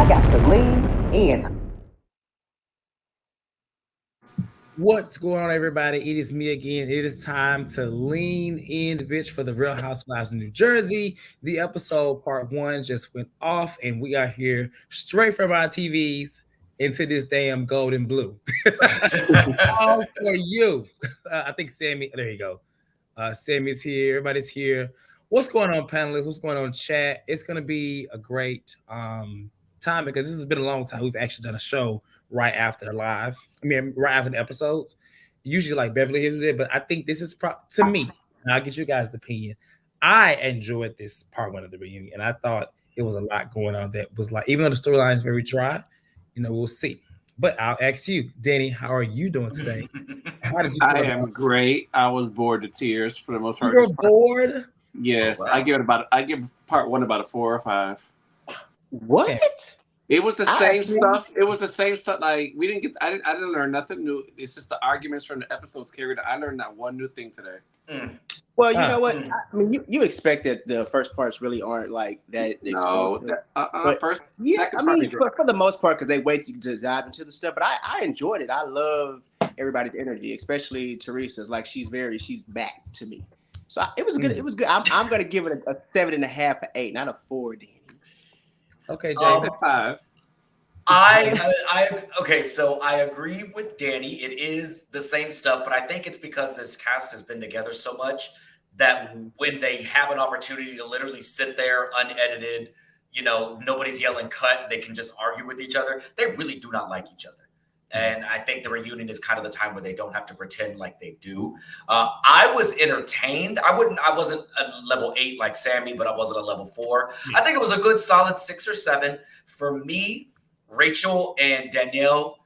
I got to lean in. What's going on, everybody? It is me again. It is time to lean in, bitch, for the Real Housewives of New Jersey. The episode part 1 just went off, and we are here straight from our TVs into this damn golden blue. All for you. I think Sammy, there you go. Sammy's here. Everybody's here. What's going on, panelists? What's going on, chat? It's going to be a great time because this has been a long time. We've actually done a show right after the lives. I mean, right after the episodes. Usually, like Beverly Hills did, but I think this is to me. And I'll get you guys' opinion. I enjoyed this part 1 of the reunion, and I thought it was a lot going on that was like, even though the storyline is very dry, we'll see. But I'll ask you, Danny, how are you doing today? How did you feel? I am great. I was bored to tears for the most part. You're bored? Yes, oh, wow. I give part 1 about a 4 or 5. What? It was the same stuff. It was the same stuff. Like we didn't get. I didn't learn nothing new. It's just the arguments from the episodes carried. I learned that one new thing today. Well, you know what? I mean, you expect that the first parts really aren't like that. No, first. Yeah, I mean, for the most part, because they wait to dive into the stuff. But I enjoyed it. I love everybody's energy, especially Teresa's. Like she's back to me. So it was good. It was good. I'm gonna give it a 7.5 or 8, not a 4. Danny. Okay, Jay, 5. Okay, so I agree with Danny. It is the same stuff, but I think it's because this cast has been together so much that when they have an opportunity to literally sit there unedited, nobody's yelling cut, they can just argue with each other. They really do not like each other. And I think the reunion is kind of the time where they don't have to pretend like they do. I was entertained. I wasn't a level 8 like Sammy, but I wasn't a level 4. I think it was a good solid 6 or 7. For me, Rachel and Danielle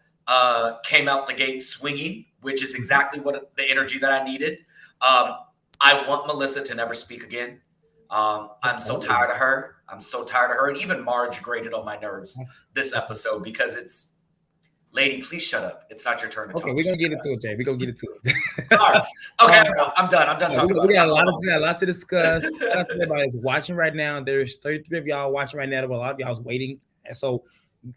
came out the gate swinging, which is exactly what the energy that I needed. I want Melissa to never speak again. I'm so tired of her. And even Marge grated on my nerves this episode because it's, lady, please shut up. It's not your turn to talk. Okay, we're going to get into it, Jay. We're going to get into it. All right. Okay, I'm done. I'm done talking about it. We got a lot to discuss. Everybody's watching right now. There's 33 of y'all watching right now. A lot of y'all is waiting. And so,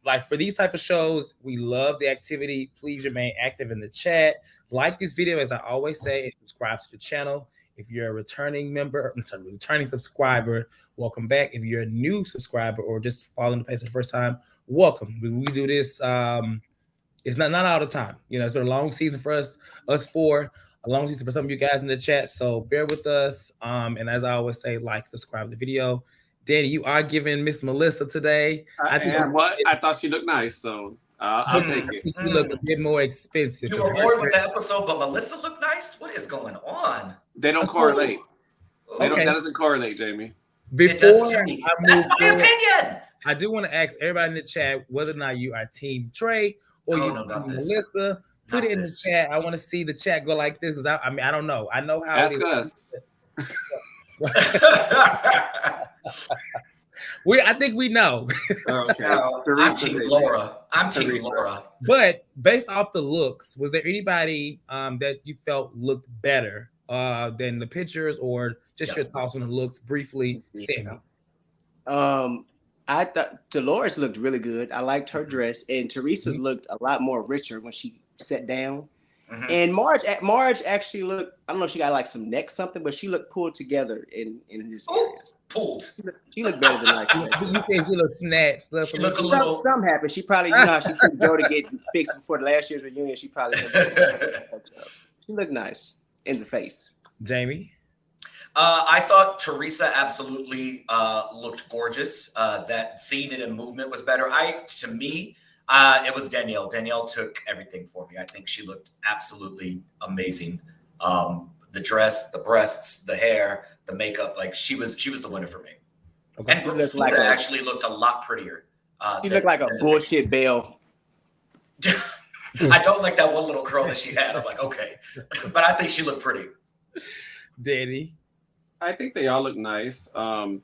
like, for these type of shows, we love the activity. Please remain active in the chat. Like this video, as I always say, and subscribe to the channel. If you're a returning subscriber, welcome back. If you're a new subscriber or just following the page for the first time, welcome. We do this. It's not all the time. It's been a long season for us four, a long season for some of you guys in the chat. So bear with us. And as I always say, like, subscribe to the video. Danny, you are giving Miss Melissa today. I thought she looked nice, so I'll take it. She looked a bit more expensive. You were bored with the episode, but Melissa looked nice? What is going on? They don't correlate. That doesn't correlate, Jamie. Before that's my opinion. I do want to ask everybody in the chat whether or not you are Team Trey or Melissa. Put it in the chat. I want to see the chat go like this because I don't know. I know how. Ask us. I think we know. Okay. I'm Team Laura. But based off the looks, was there anybody that you felt looked better than the pictures, or just your thoughts on the looks briefly? Sammy. I thought Dolores looked really good. I liked her dress, and Teresa's looked a lot more richer when she sat down. And Marge actually looked, I don't know if she got like some neck something, but she looked pulled together in this areas. Pulled. She looked better than like you said she looked snatched. She looked a little. Something happened. She probably, she took Joe to get fixed before the last year's reunion. She probably she looked nice in the face. Jamie? I thought Teresa absolutely looked gorgeous. That scene and movement was better. To me, it was Danielle. Danielle took everything for me. I think she looked absolutely amazing. The dress, the breasts, the hair, the makeup, like she was the winner for me. Okay. And Fuda actually looked a lot prettier. She looked like a bullshit Belle. I don't like that one little curl that she had. I'm like, okay. But I think she looked pretty. Danny? I think they all look nice. The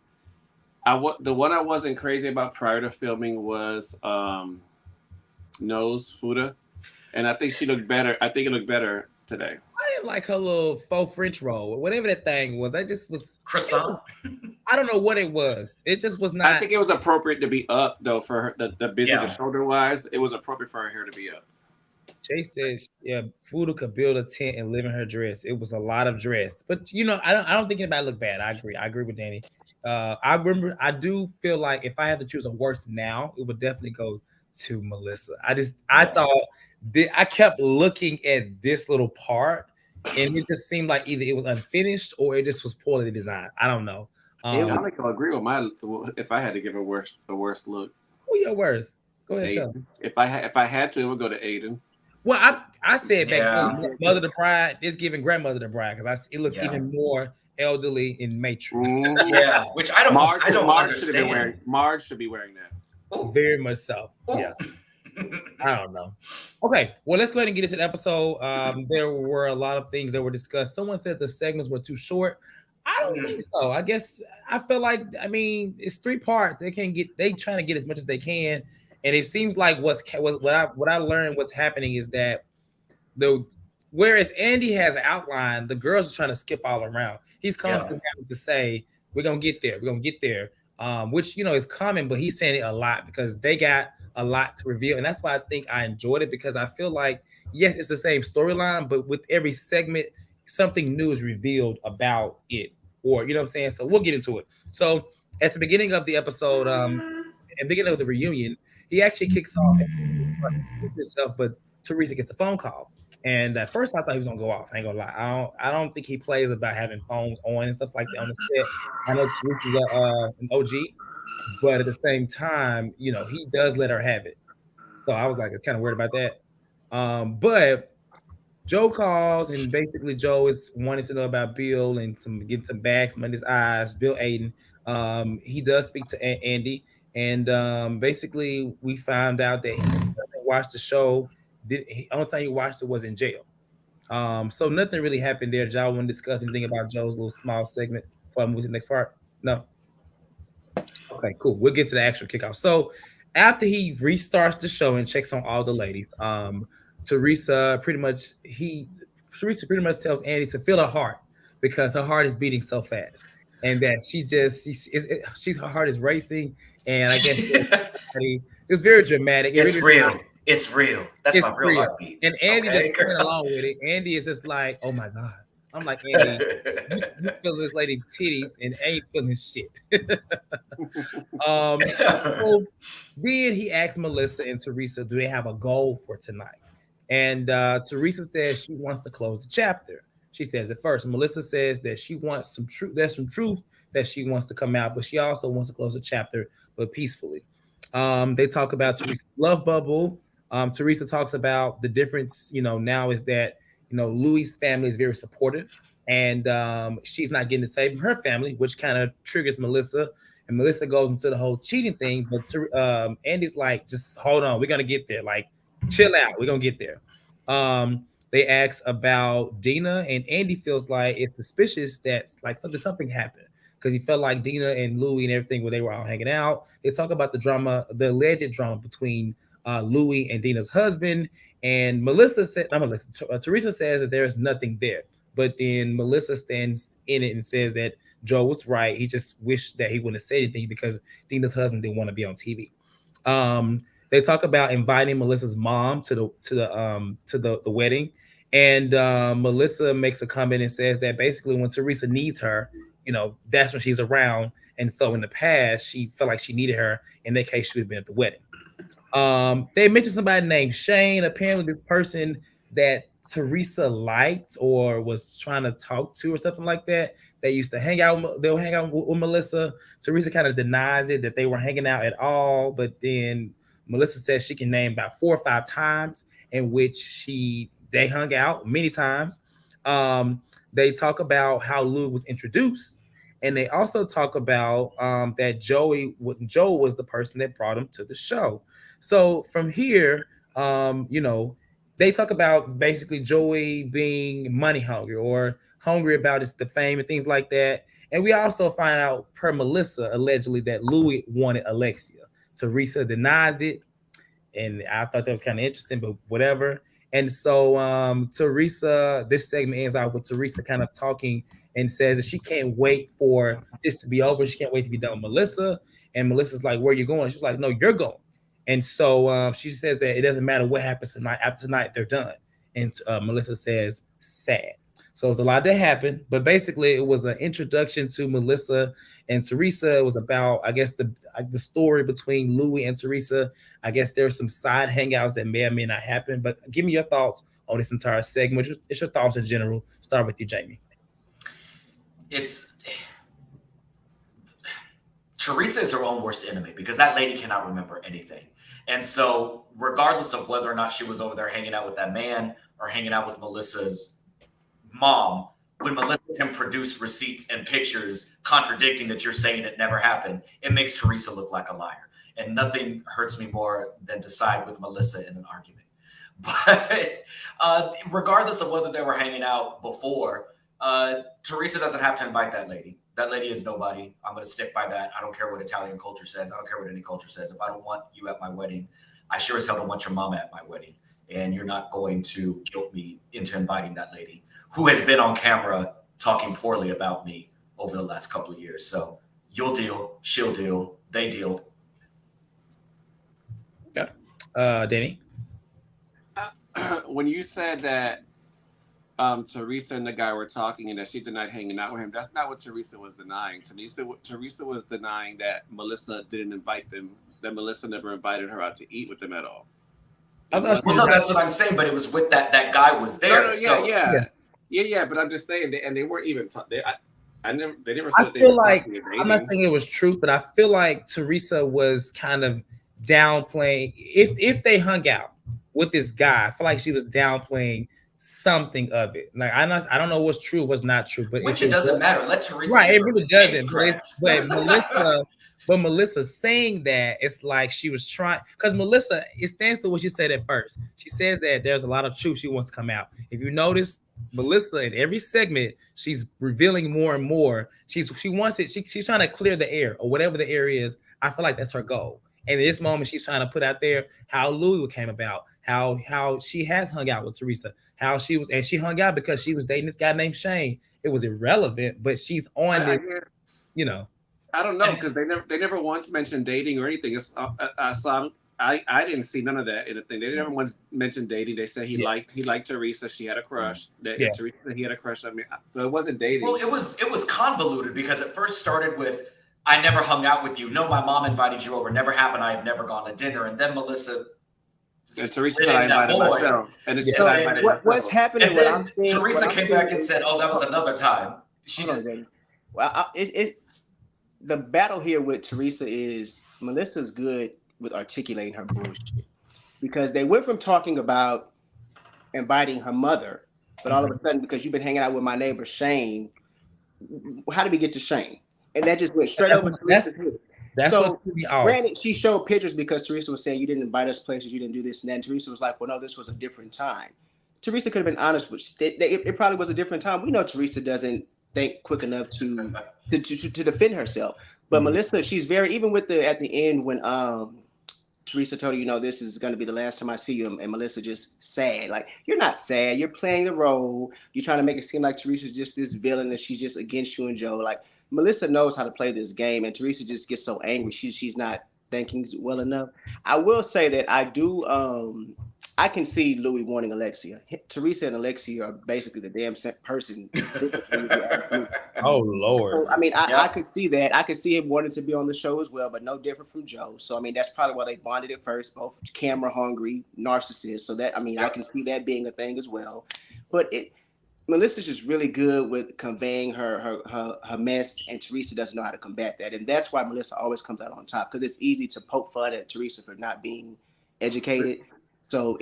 one I wasn't crazy about prior to filming was Fuda, and I think she looked better. I think it looked better today. I didn't like her little faux French roll, whatever that thing was. I just was Croissant. I don't know what it was. It just was not. I think it was appropriate to be up though for her, the business Yeah. shoulder wise. It was appropriate for her hair to be up. Jay says, "Yeah, Fuda could build a tent and live in her dress. It was a lot of dress, but you know, I don't think anybody looked bad. I agree. I agree with Danny. I do feel like if I had to choose a worst now, it would definitely go to Melissa. I thought I kept looking at this little part, and it just seemed like either it was unfinished or it just was poorly designed. I don't know. I think I'll agree with my. If I had to give a worst look, Who your worst? Go ahead, tell me. If I had to, it would go to Aiden. Well, I said back then, Mother the Bride is giving Grandmother the Bride because it looks even more elderly in Matrix. Yeah, which I don't understand. Marge should be wearing that. Ooh. Very much so. Ooh. Yeah. I don't know. Okay, well, let's go ahead and get into the episode. There were a lot of things that were discussed. Someone said the segments were too short. I don't think so. I guess I feel like, I mean, it's 3 parts. They trying to get as much as they can. And it seems like what I learned what's happening is that whereas Andy has an outline, the girls are trying to skip all around. He's constantly having to say, we're gonna get there, which is common, but he's saying it a lot because they got a lot to reveal. And that's why I think I enjoyed it, because I feel like, yes, it's the same storyline, but with every segment, something new is revealed about it. Or you know what I'm saying? So we'll get into it. So at the beginning of the episode, at the beginning of the reunion, he actually kicks off himself, but Teresa gets a phone call. And at first I thought he was gonna go off. I ain't gonna lie. I don't think he plays about having phones on and stuff like that on the set. I know Teresa's an OG, but at the same time, he does let her have it. So I was like, it's kind of weird about that. But Joe calls, and basically Joe is wanting to know about Bill and getting some bags from his eyes. Bill Aiden. He does speak to Andy. And basically, we found out that he doesn't watch the show. The only time he watched it was in jail. So nothing really happened there. Y'all want to discuss anything about Joe's little small segment before I move to the next part? No? Okay, cool. We'll get to the actual kickoff. So after he restarts the show and checks on all the ladies, Teresa pretty much tells Andy to feel her heart because her heart is beating so fast. And that her heart is racing. And I guess it's very dramatic. It's real. It's real. That's my real heartbeat. And Andy just coming along with it. Andy is just like, oh my God. I'm like, Andy, you feel this lady titties and ain't feeling shit. So then he asked Melissa and Teresa, do they have a goal for tonight? And Teresa says she wants to close the chapter. She says it first. Melissa says that she wants some truth. There's some truth that she wants to come out, but she also wants to close the chapter, but peacefully. They talk about Teresa's love bubble. Teresa talks about the difference, now is that, Louis' family is very supportive, and she's not getting the same from her family, which kind of triggers Melissa. And Melissa goes into the whole cheating thing, but Andy's like, just hold on, we're gonna get there. Like, chill out, we're gonna get there. They ask about Dina, and Andy feels like it's suspicious that like something happened because he felt like Dina and Louis and everything where they were all hanging out. They talk about the alleged drama between Louis and Dina's husband. And Teresa says that there's nothing there. But then Melissa stands in it and says that Joe was right. He just wished that he wouldn't have said anything because Dina's husband didn't want to be on TV. They talk about inviting Melissa's mom to the wedding, and Melissa makes a comment and says that basically when Teresa needs her, that's when she's around. And so in the past, she felt like she needed her. In that case, she would have been at the wedding. They mentioned somebody named Shane. Apparently, this person that Teresa liked or was trying to talk to or something like that. They used to hang out. They'll hang out with Melissa. Teresa kind of denies it that they were hanging out at all, but then Melissa says she can name about 4 or 5 times in which they hung out many times. They talk about how Lou was introduced, and they also talk about that Joe was the person that brought him to the show. So from here, they talk about basically Joey being money hungry or hungry about the fame and things like that. And we also find out per Melissa allegedly that Louis wanted Alexia. Teresa denies it, and I thought that was kind of interesting, but whatever. And so Teresa, this segment ends out with Teresa kind of talking and says that she can't wait for this to be over. She can't wait to be done with Melissa. And Melissa's like, where are you going? She's like, no, you're going. And so she says that it doesn't matter what happens tonight. After tonight, they're done. And Melissa says, sad. So it's a lot that happened, but basically it was an introduction to Melissa and Teresa. It was about, I guess, the story between Louis and Teresa. I guess there's some side hangouts that may or may not happen, but give me your thoughts on this entire segment. It's your thoughts in general. Start with you, Jamie. Teresa is her own worst enemy because that lady cannot remember anything. And so regardless of whether or not she was over there hanging out with that man or hanging out with Melissa's mom, when Melissa can produce receipts and pictures contradicting that you're saying it never happened, it makes Teresa look like a liar. And nothing hurts me more than to side with Melissa in an argument. But regardless of whether they were hanging out before, Teresa doesn't have to invite that lady. That lady is nobody. I'm going to stick by that. I don't care what Italian culture says. I don't care what any culture says. If I don't want you at my wedding, I sure as hell don't want your mama at my wedding. And you're not going to guilt me into inviting that lady who has been on camera talking poorly about me over the last couple of years. So you'll deal, she'll deal, they deal. Yeah. Danny? When you said that Teresa and the guy were talking and that she denied hanging out with him, that's not what Teresa was denying. Teresa was denying that Melissa didn't invite them, that Melissa never invited her out to eat with them at all. Well, no, that's what I'm saying, but it was with that guy was there. Yeah, but I'm just saying, they weren't even talking. They never I said feel like, I'm not saying it was truth, but I feel like Teresa was kind of downplaying. If they hung out with this guy, I feel like she was downplaying something of it. Like I don't know what's true, what's not true, but which it doesn't matter. Let Teresa. Right, it really doesn't. But Melissa saying that, it's like she was trying, because Melissa, it stands to what she said at first. She says that there's a lot of truth she wants to come out. If you notice, Melissa in every segment, she's revealing more and more. She wants it. She's trying to clear the air or whatever the air is. I feel like that's her goal. And in this moment, she's trying to put out there how Louis came about, how she has hung out with Teresa, how she was, and she hung out because she was dating this guy named Shane. It was irrelevant, but she's on this, you know. I don't know, because they never once mentioned dating or anything. I didn't see none of that in the thing. They never once mentioned dating. They said he liked Teresa. She had a crush. Teresa, he had a crush on me. So it wasn't dating. Well, it was convoluted because it first started with, I never hung out with you. No, my mom invited you over. Never happened. I have never gone to dinner. And then Melissa and Teresa I invited myself. And it's what's happening? And then Teresa came back and said, "Oh, that was another time." She did. Well, the battle here with Teresa is Melissa's good with articulating her bullshit, because they went from talking about inviting her mother, but all of a sudden, because you've been hanging out with my neighbor Shane, how did we get to Shane? And that just went straight over to Teresa's head. That's so, granted, she showed pictures because Teresa was saying you didn't invite us places, you didn't do this and that. And Teresa was like, well, no, this was a different time. Teresa could have been honest, but it probably was a different time. We know Teresa doesn't think quick enough to defend herself. But Melissa, she's very, even with at the end when Teresa told her, this is going to be the last time I see you, and Melissa just sad. Like, you're not sad. You're playing the role. You're trying to make it seem like Teresa's just this villain and she's just against you and Joe. Like, Melissa knows how to play this game, and Teresa just gets so angry. She's not thinking well enough. I will say that I do. I can see Louis wanting Alexia. Teresa and Alexia are basically the damn person. Oh Lord! So, I mean, I could see that. I could see him wanting to be on the show as well, but no different from Joe. So I mean, that's probably why they bonded at first. Both camera hungry narcissists. So that I can see that being a thing as well. But Melissa's just really good with conveying her mess, and Teresa doesn't know how to combat that. And that's why Melissa always comes out on top, because it's easy to poke fun at Teresa for not being educated. So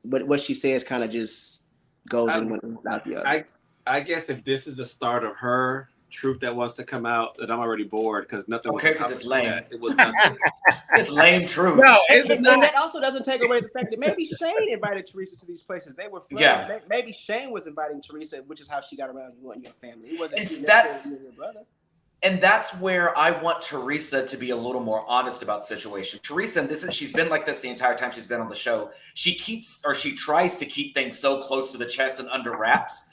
but what she says kind of just goes in one without the other. I guess if this is the start of her truth that wants to come out, that I'm already bored, because nothing. Okay, because it's lame. It was nothing. It's lame truth. No, and that also doesn't take away the fact that maybe Shane invited Teresa to these places. They were friends. Yeah. Maybe Shane was inviting Teresa, which is how she got around you and your family. It wasn't your brother. And that's where I want Teresa to be a little more honest about the situation. Teresa, and she's been like this the entire time she's been on the show. She tries to keep things so close to the chest and under wraps,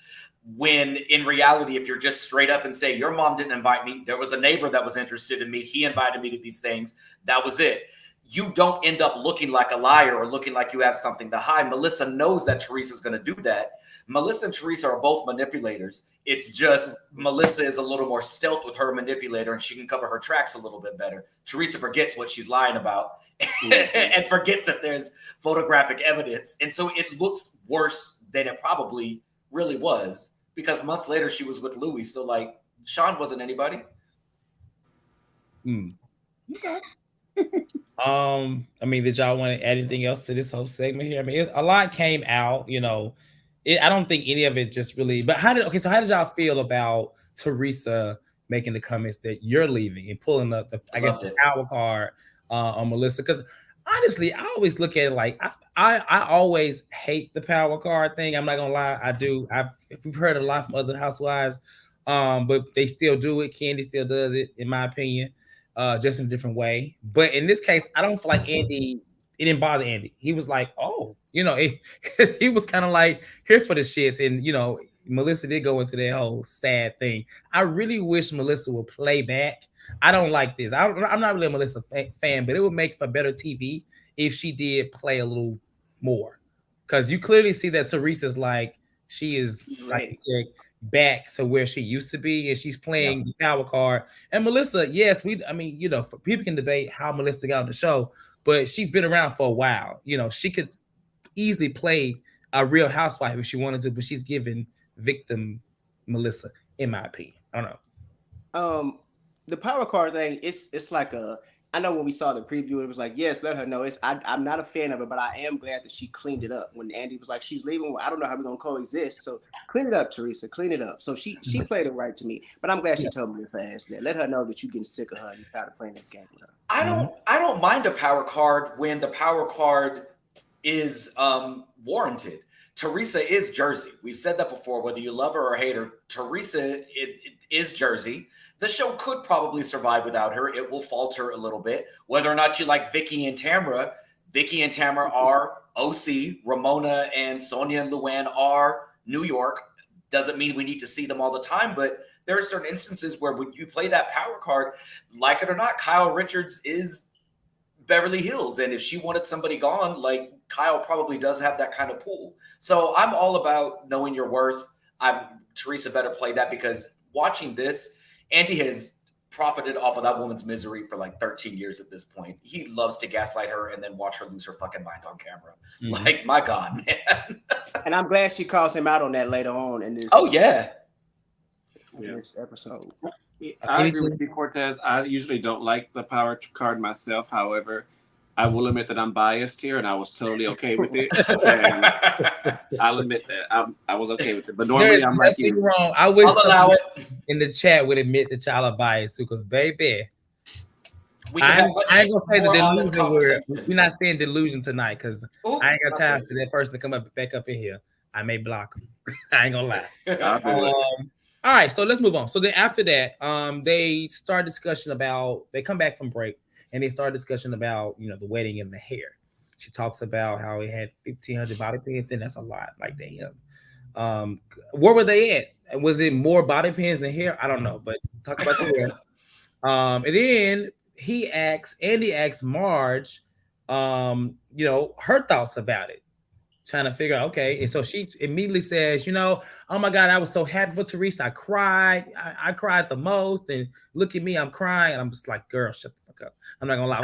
when in reality, if you're just straight up and say, your mom didn't invite me, there was a neighbor that was interested in me, he invited me to these things, that was it. You don't end up looking like a liar or looking like you have something to hide. Melissa knows that Teresa's going to do that. Melissa and Teresa are both manipulators. It's just Melissa is a little more stealth with her manipulator, and she can cover her tracks a little bit better. Teresa forgets what she's lying about and forgets that there's photographic evidence. And so it looks worse than it probably really was, because months later she was with Louis. So like, Sean wasn't anybody. Okay. I mean, did y'all want to add anything else to this whole segment here? I mean, a lot came out, you know. I don't think any of it just really. But how did y'all feel about Teresa making the comments that you're leaving and pulling up the power card on Melissa? Because honestly, I always look at it like I always hate the power card thing. I'm not gonna lie, I do. We've heard a lot from other housewives, but they still do it. Candy still does it, in my opinion, just in a different way. But in this case, I don't feel like Andy. It didn't bother Andy. He was like, oh, you know, he was kind of like here for the shits. And, you know, Melissa did go into that whole sad thing. I really wish Melissa would play back. I don't like this. I'm not really a Melissa fan, but it would make for better TV if she did play a little more. Because you clearly see that Teresa's like, she is, like you said, back to where she used to be, and she's playing the power card. And Melissa, yes, I mean, you know, people can debate how Melissa got on the show, but she's been around for a while. You know, she could easily play a real housewife if she wanted to, but she's given victim Melissa, in my opinion. I don't know. The power card thing, it's like I know when we saw the preview, it was like, yes, let her know. I'm not a fan of it, but I am glad that she cleaned it up. When Andy was like, she's leaving, well, I don't know how we're gonna coexist. So clean it up, Teresa, clean it up. So she played it right to me. But I'm glad she told me to fast that. Let her know that you're getting sick of her and you're tired of playing that game with her. I don't mind a power card when the power card is warranted. Teresa is Jersey. We've said that before, whether you love her or hate her. Teresa it is Jersey. The show could probably survive without her. It will falter a little bit. Whether or not you like Vicky and Tamra are OC. Ramona and Sonia and Luann are New York. Doesn't mean we need to see them all the time, but there are certain instances where when you play that power card, like it or not, Kyle Richards is Beverly Hills. And if she wanted somebody gone, like Kyle probably does have that kind of pull. So I'm all about knowing your worth. Teresa better play that, because watching this, Andy has profited off of that woman's misery for like 13 years at this point. He loves to gaslight her and then watch her lose her fucking mind on camera. Like, my God, man. And I'm glad she calls him out on that later on in this. Oh, yeah. This episode. I agree with you, Cortez. I usually don't like the power card myself. However, I will admit that I'm biased here, and I was totally okay with it. I'll admit that I was okay with it. But normally, I'm like you. Wrong. I wish I'll allow it. In the chat would admit that y'all are biased, because baby, I ain't gonna say the delusion word. We're not saying delusion tonight, because I ain't got time for that person to come back up in here. I may block them. I ain't gonna lie. All right, so let's move on. So then after that, they start discussion about, they come back from break and they start discussion about, you know, the wedding and the hair. She talks about how it had 1,500 body pins, and that's a lot. Like, damn. Where were they at? Was it more body pins than hair? I don't know, but talk about the hair. And then Andy asks Marge, you know, her thoughts about it. Trying to figure out, okay. And so she immediately says, you know, oh my God, I was so happy for Teresa. I cried. I cried the most. And look at me, I'm crying. And I'm just like, girl, shut the fuck up. I'm not gonna lie.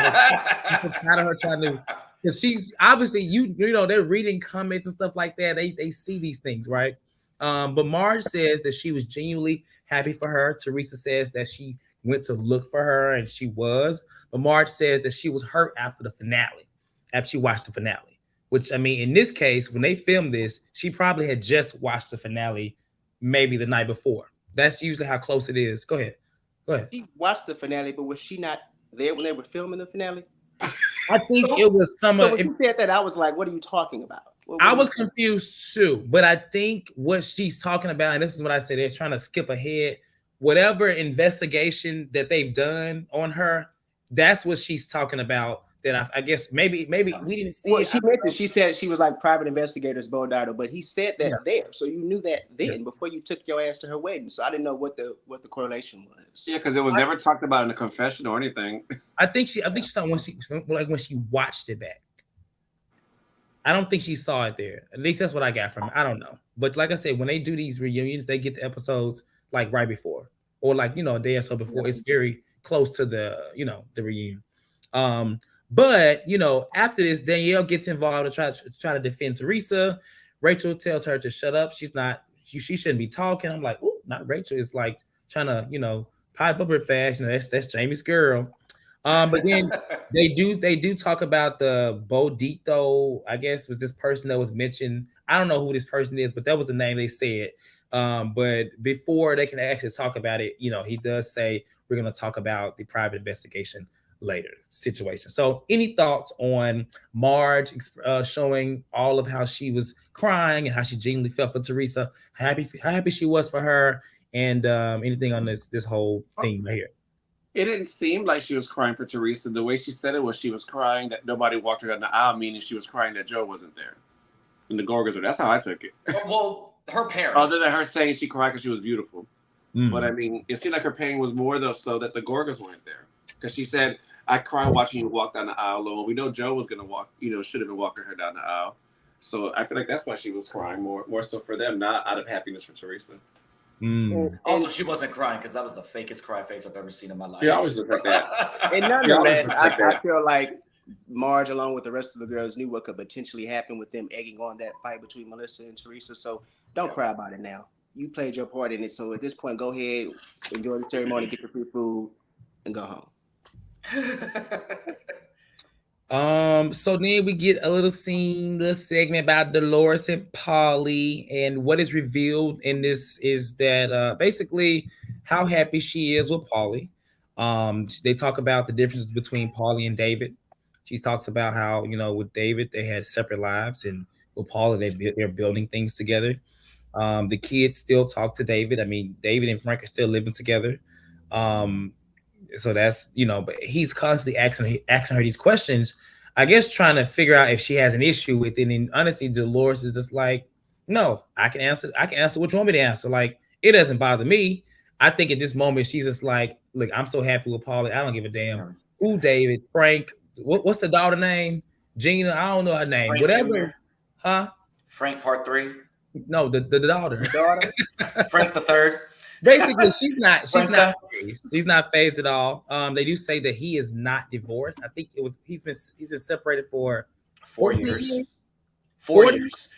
I'm tired of her trying to, because she's obviously, you know, they're reading comments and stuff like that. They see these things, right? But Marge says that she was genuinely happy for her. Teresa says that she went to look for her, and she was. But Marge says that she was hurt after the finale, after she watched the finale. Which, I mean, in this case, when they filmed this, she probably had just watched the finale maybe the night before. That's usually how close it is. Go ahead. She watched the finale, but was she not there when they were filming the finale? I think it was some of... So when you said that, I was like, what are you talking about? I was confused too, but I think what she's talking about, and this is what I said, they're trying to skip ahead, whatever investigation that they've done on her, that's what she's talking about. That I guess maybe we didn't see Well, it. she mentioned, she said she was like private investigators, Bodado, but he said that Yeah. there, so you knew that then before you took your ass to her wedding. So I didn't know what the correlation was. Yeah, because it was never talked about in a confession or anything. I think she saw when she watched it back. I don't think she saw it there. At least that's what I got from it. I don't know. But like I said, when they do these reunions, they get the episodes like right before, or like, a day or so before. It's very close to the, the reunion. But after this, Danielle gets involved to try to defend Teresa. Rachel tells her to shut up. She shouldn't be talking. I'm like, oh, not Rachel. It's like trying to, pipe up her fast. That's Jamie's girl. But then they do talk about the Bodito, I guess, was this person that was mentioned. I don't know who this person is, but that was the name they said. But before they can actually talk about it, he does say we're going to talk about the private investigation later situation. So any thoughts on Marge showing all of how she was crying and how she genuinely felt for Teresa, how happy she was for her, and anything on this whole thing right here? It didn't seem like she was crying for Teresa. The way she said it was she was crying that nobody walked her down the aisle, meaning she was crying that Joe wasn't there. And the Gorgas were. That's how I took it. Well, her parents. Other than her saying she cried because she was beautiful. But I mean, it seemed like her pain was more though so that the Gorgas weren't there. Because she said, I cried watching you walk down the aisle alone. We know Joe was going to walk, should have been walking her down the aisle. So I feel like that's why she was crying more so for them, not out of happiness for Teresa. Also, she wasn't crying because that was the fakest cry face I've ever seen in my life. She always looked like that. And nonetheless, I feel like Marge, along with the rest of the girls, knew what could potentially happen with them egging on that fight between Melissa and Teresa. So don't cry about it now. You played your part in it. So at this point, go ahead, enjoy the ceremony, get your free food, and go home. So then we get a little segment about Dolores and Paulie, and what is revealed in this is that basically how happy she is with Paulie. They talk about the difference between Paulie and David. She talks about how, with David they had separate lives, and with Paulie they're building things together. The kids still talk to David. I mean, David and Frank are still living together. So that's, but he's constantly asking her these questions, I guess trying to figure out if she has an issue with it. And honestly, Dolores is just like, no, I can answer what you want me to answer. Like, it doesn't bother me. I think at this moment, she's just like, look, I'm so happy with Paulie. I don't give a damn who David, Frank, what's the daughter name? Gina, I don't know her name. Frank Whatever. Jr. Huh? Frank part 3. No, the daughter. Frank the third. Basically, she's not phased at all. They do say that he is not divorced. I think he's been separated for 4 years. 4 years.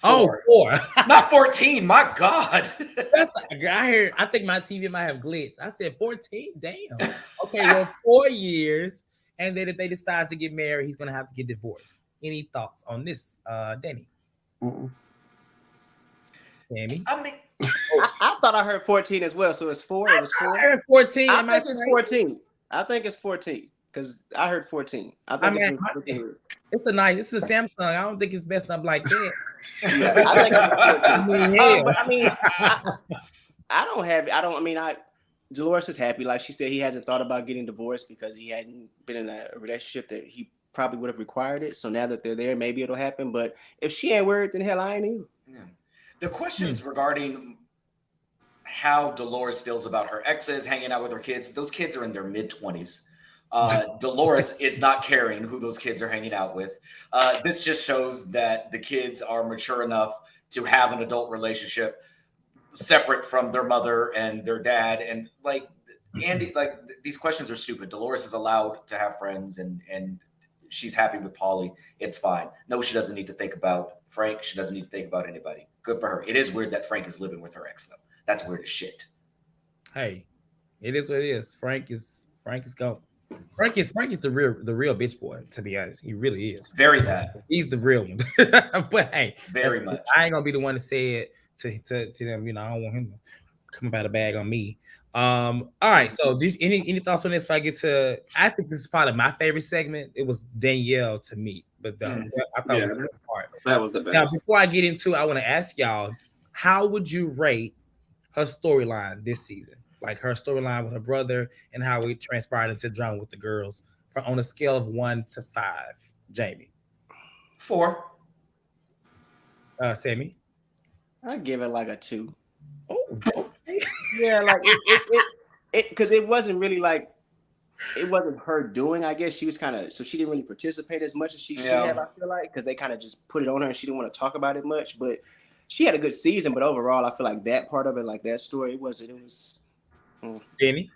Oh, 4. Not 14. My God. I think my TV might have glitched. I said 14. Damn. Okay, well, 4 years, and then if they decide to get married, he's gonna have to get divorced. Any thoughts on this, Danny? Danny? I mean, I thought I heard 14 as well, so it's 4. It was 4. I heard 14. I think it's 14. I think it's 14 because I heard 14. It's a Samsung. I don't think it's messed up like that. Yeah, I think it's 14. Dolores is happy. Like she said, he hasn't thought about getting divorced because he hadn't been in a relationship that he probably would have required it. So now that they're there, maybe it'll happen. But if she ain't worried, then hell, I ain't either. Yeah. The questions regarding how Dolores feels about her exes, hanging out with her kids, those kids are in their mid-20s. Dolores is not caring who those kids are hanging out with. This just shows that the kids are mature enough to have an adult relationship separate from their mother and their dad. And like Andy, these questions are stupid. Dolores is allowed to have friends and she's happy with Paulie. It's fine. No, she doesn't need to think about Frank. She doesn't need to think about anybody. Good for her. It is weird that Frank is living with her ex, though. That's weird as shit. Hey, it is what it is. Frank is gone. Frank is the real bitch boy, to be honest. He really is. Very that. He's the real one. But hey, very much. I ain't gonna be the one to say it to them. I don't want him to come about a bag on me. All right. So any thoughts on this? If I get to, I think this is probably my favorite segment. It was Danielle to me, but I thought it was the best part. That was the best. Now, before I get into, I want to ask y'all, how would you rate her storyline this season? like her storyline with her brother and how it transpired into drama with the girls on a scale of 1 to 5. Jamie. 4. Sammy. I give it like a 2. Oh, okay. Yeah, like it because it wasn't really like it wasn't her doing. I guess she was kind of so she didn't really participate as much as she should have. I feel like because they kind of just put it on her and she didn't want to talk about it much. But she had a good season. But overall, I feel like that part of it, like that story, it was. Danny.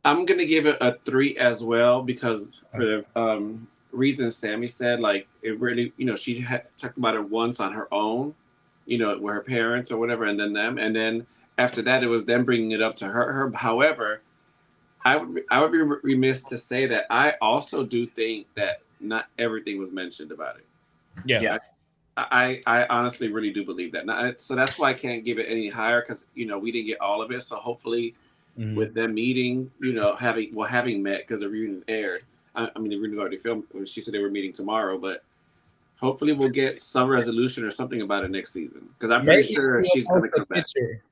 I'm gonna give it a 3 as well because for the reasons Sammy said, like it really, she had talked about it once on her own, with her parents or whatever, and then them, and then after that, it was them bringing it up to her. However, I would be remiss to say that I also do think that not everything was mentioned about it. Yeah. I honestly really do believe that. So that's why I can't give it any higher because we didn't get all of it. So hopefully, with them meeting, having met because the reunion aired. I mean, the reunion's already filmed. She said they were meeting tomorrow, but hopefully we'll get some resolution or something about it next season because I'm pretty sure she's going to come back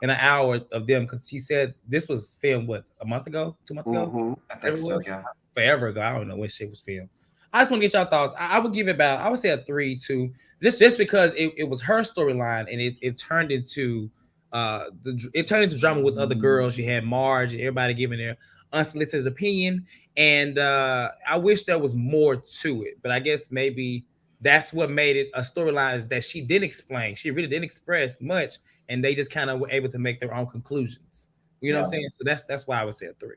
in an hour of them because she said this was filmed a month ago, 2 months ago. I think so. Yeah, forever ago. I don't know when shit was filmed. I just want to get y'all thoughts. I would give it about, I would say a 3, 2, just because it was her storyline and it turned into drama with other girls. You had Marge, everybody giving their unsolicited opinion, and I wish there was more to it. But I guess maybe that's what made it a storyline is that she didn't explain. She really didn't express much, and they just kind of were able to make their own conclusions. You know what I'm saying? So that's why I would say a 3.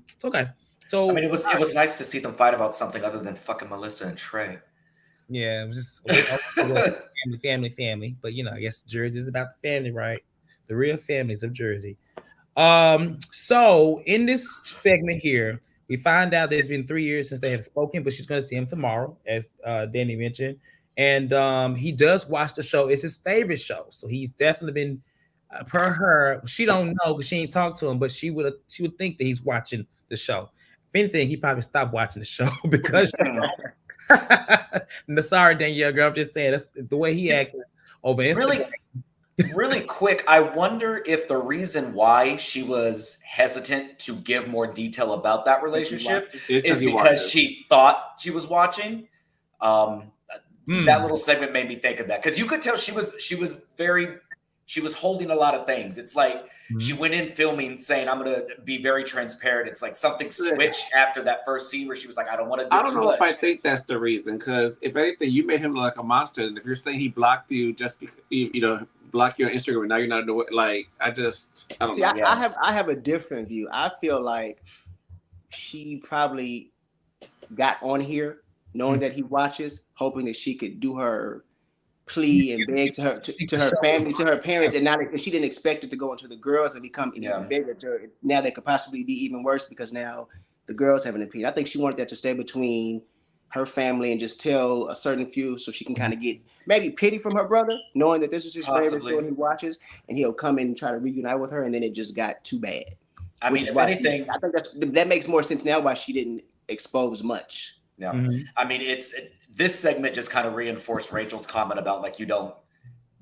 It's okay. So I mean, it was nice to see them fight about something other than fucking Melissa and Trey. Yeah, it was just family. But I guess Jersey is about the family, right? The real families of Jersey. So in this segment here, we find out that it's been 3 years since they have spoken, but she's going to see him tomorrow, as Danny mentioned. And he does watch the show. It's his favorite show, so he's definitely been. Per her, she don't know because she ain't talked to him, but she would think that he's watching the show. If anything, he probably stopped watching the show because. No, sorry, Danielle, girl. I'm just saying that's the way he acted over Instagram. Really quick, I wonder if the reason why she was hesitant to give more detail about that relationship is because she thought she was watching. That little segment made me think of that because you could tell she was holding a lot of things. It's like she went in filming saying, I'm going to be very transparent. It's like something switched after that first scene where she was like, I don't want to do too much. I don't know if I think that's the reason because if anything, you made him look like a monster. And if you're saying he blocked you just because, blocked you on Instagram and now you're not doing like, I don't know. I have a different view. I feel like she probably got on here knowing that he watches, hoping that she could do her plea and beg to her family, to her parents, and now that she didn't expect it to go into the girls and become even bigger. Now they could possibly be even worse because now the girls have an opinion. I think she wanted that to stay between her family and just tell a certain few so she can kind of get maybe pity from her brother, knowing that this is his favorite show and he watches, and he'll come in and try to reunite with her, and then it just got too bad. I mean, if anything, I think that makes more sense now why she didn't expose much. Yeah, I mean, this segment just kind of reinforced Rachel's comment about like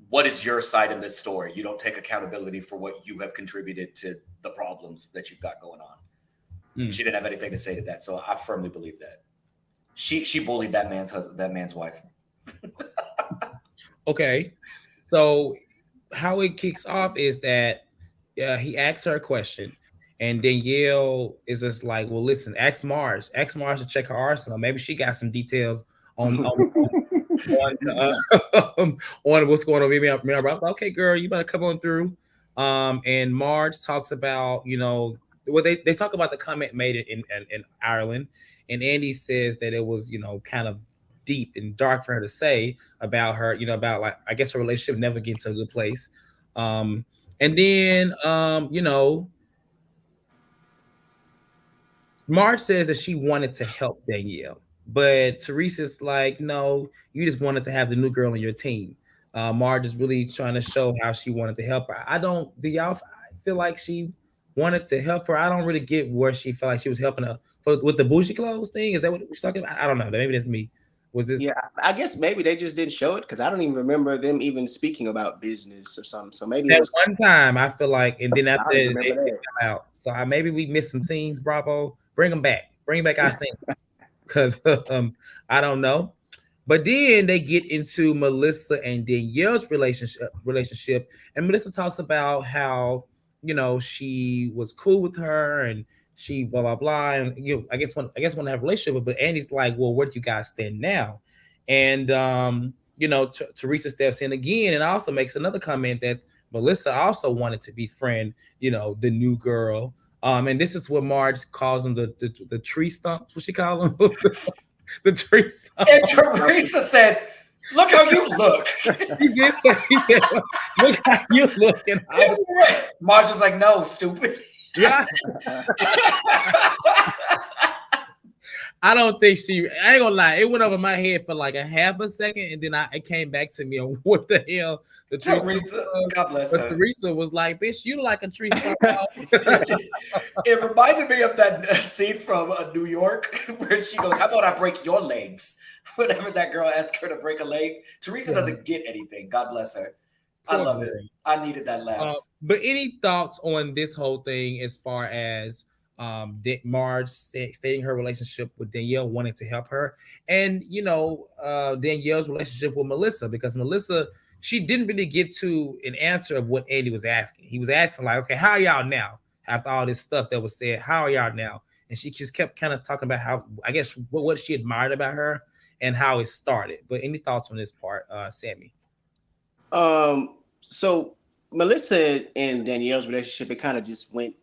what is your side in this story? You don't take accountability for what you have contributed to the problems that you've got going on. She didn't have anything to say to that, so I firmly believe that she bullied that man's wife. Okay, so how it kicks off is that he asks her a question. And Danielle is just like, well, listen, ask Marge to check her arsenal. Maybe she got some details on what's going on with me. I was like, okay, girl, you better come on through. And Marge talks about, they talk about the comment made in Ireland. And Andy says that it was, kind of deep and dark for her to say about her, about like, I guess her relationship never getting to a good place. And then, Marge says that she wanted to help Danielle, but Teresa's like, no, you just wanted to have the new girl on your team. Marge is really trying to show how she wanted to help her. Do y'all feel like she wanted to help her? I don't really get where she felt like she was helping her with the bougie clothes thing. Is that what we're talking about? I don't know. Maybe that's me Was this? Yeah, I guess maybe they just didn't show it because I don't even remember them even speaking about business or something. So maybe it That was. one time, I feel like, and then I after don't even that, they remember that. come out. So maybe we missed some scenes. Bravo, bring them back. Bring back our scenes because I don't know. But then they get into Melissa and Danielle's relationship, and Melissa talks about how she was cool with her and she blah blah blah, and I guess want to have a relationship, but Andy's like, well, where do you guys stand now? And Teresa steps in again and also makes another comment that Melissa also wanted to befriend the new girl. And this is what Marge calls them, the tree stumps. What she call them? The tree stump. And Teresa said, "Look how you look." He did say, he said, "Look how you looking." Marge is like, "No, stupid." Right. I don't think I ain't gonna lie, it went over my head for like a half a second, and then it came back to me on what the hell the tree Teresa, God bless but her. Teresa was like, "Bitch, you like a tree stump." It reminded me of that scene from New York where she goes, "How about I break your legs?" Whenever that girl asked her to break a leg, Teresa doesn't get anything. God bless her. I love it. I needed that laugh. But any thoughts on this whole thing as far as Marge stating her relationship with Danielle, wanting to help her, and Danielle's relationship with Melissa, because Melissa, she didn't really get to an answer of what Andy was asking. He was asking like, okay, how are y'all now after all this stuff that was said? How are y'all now? And she just kept kind of talking about how, I guess, what she admired about her and how it started. But any thoughts on this part, Sammy? So Melissa and Danielle's relationship, it kind of just went.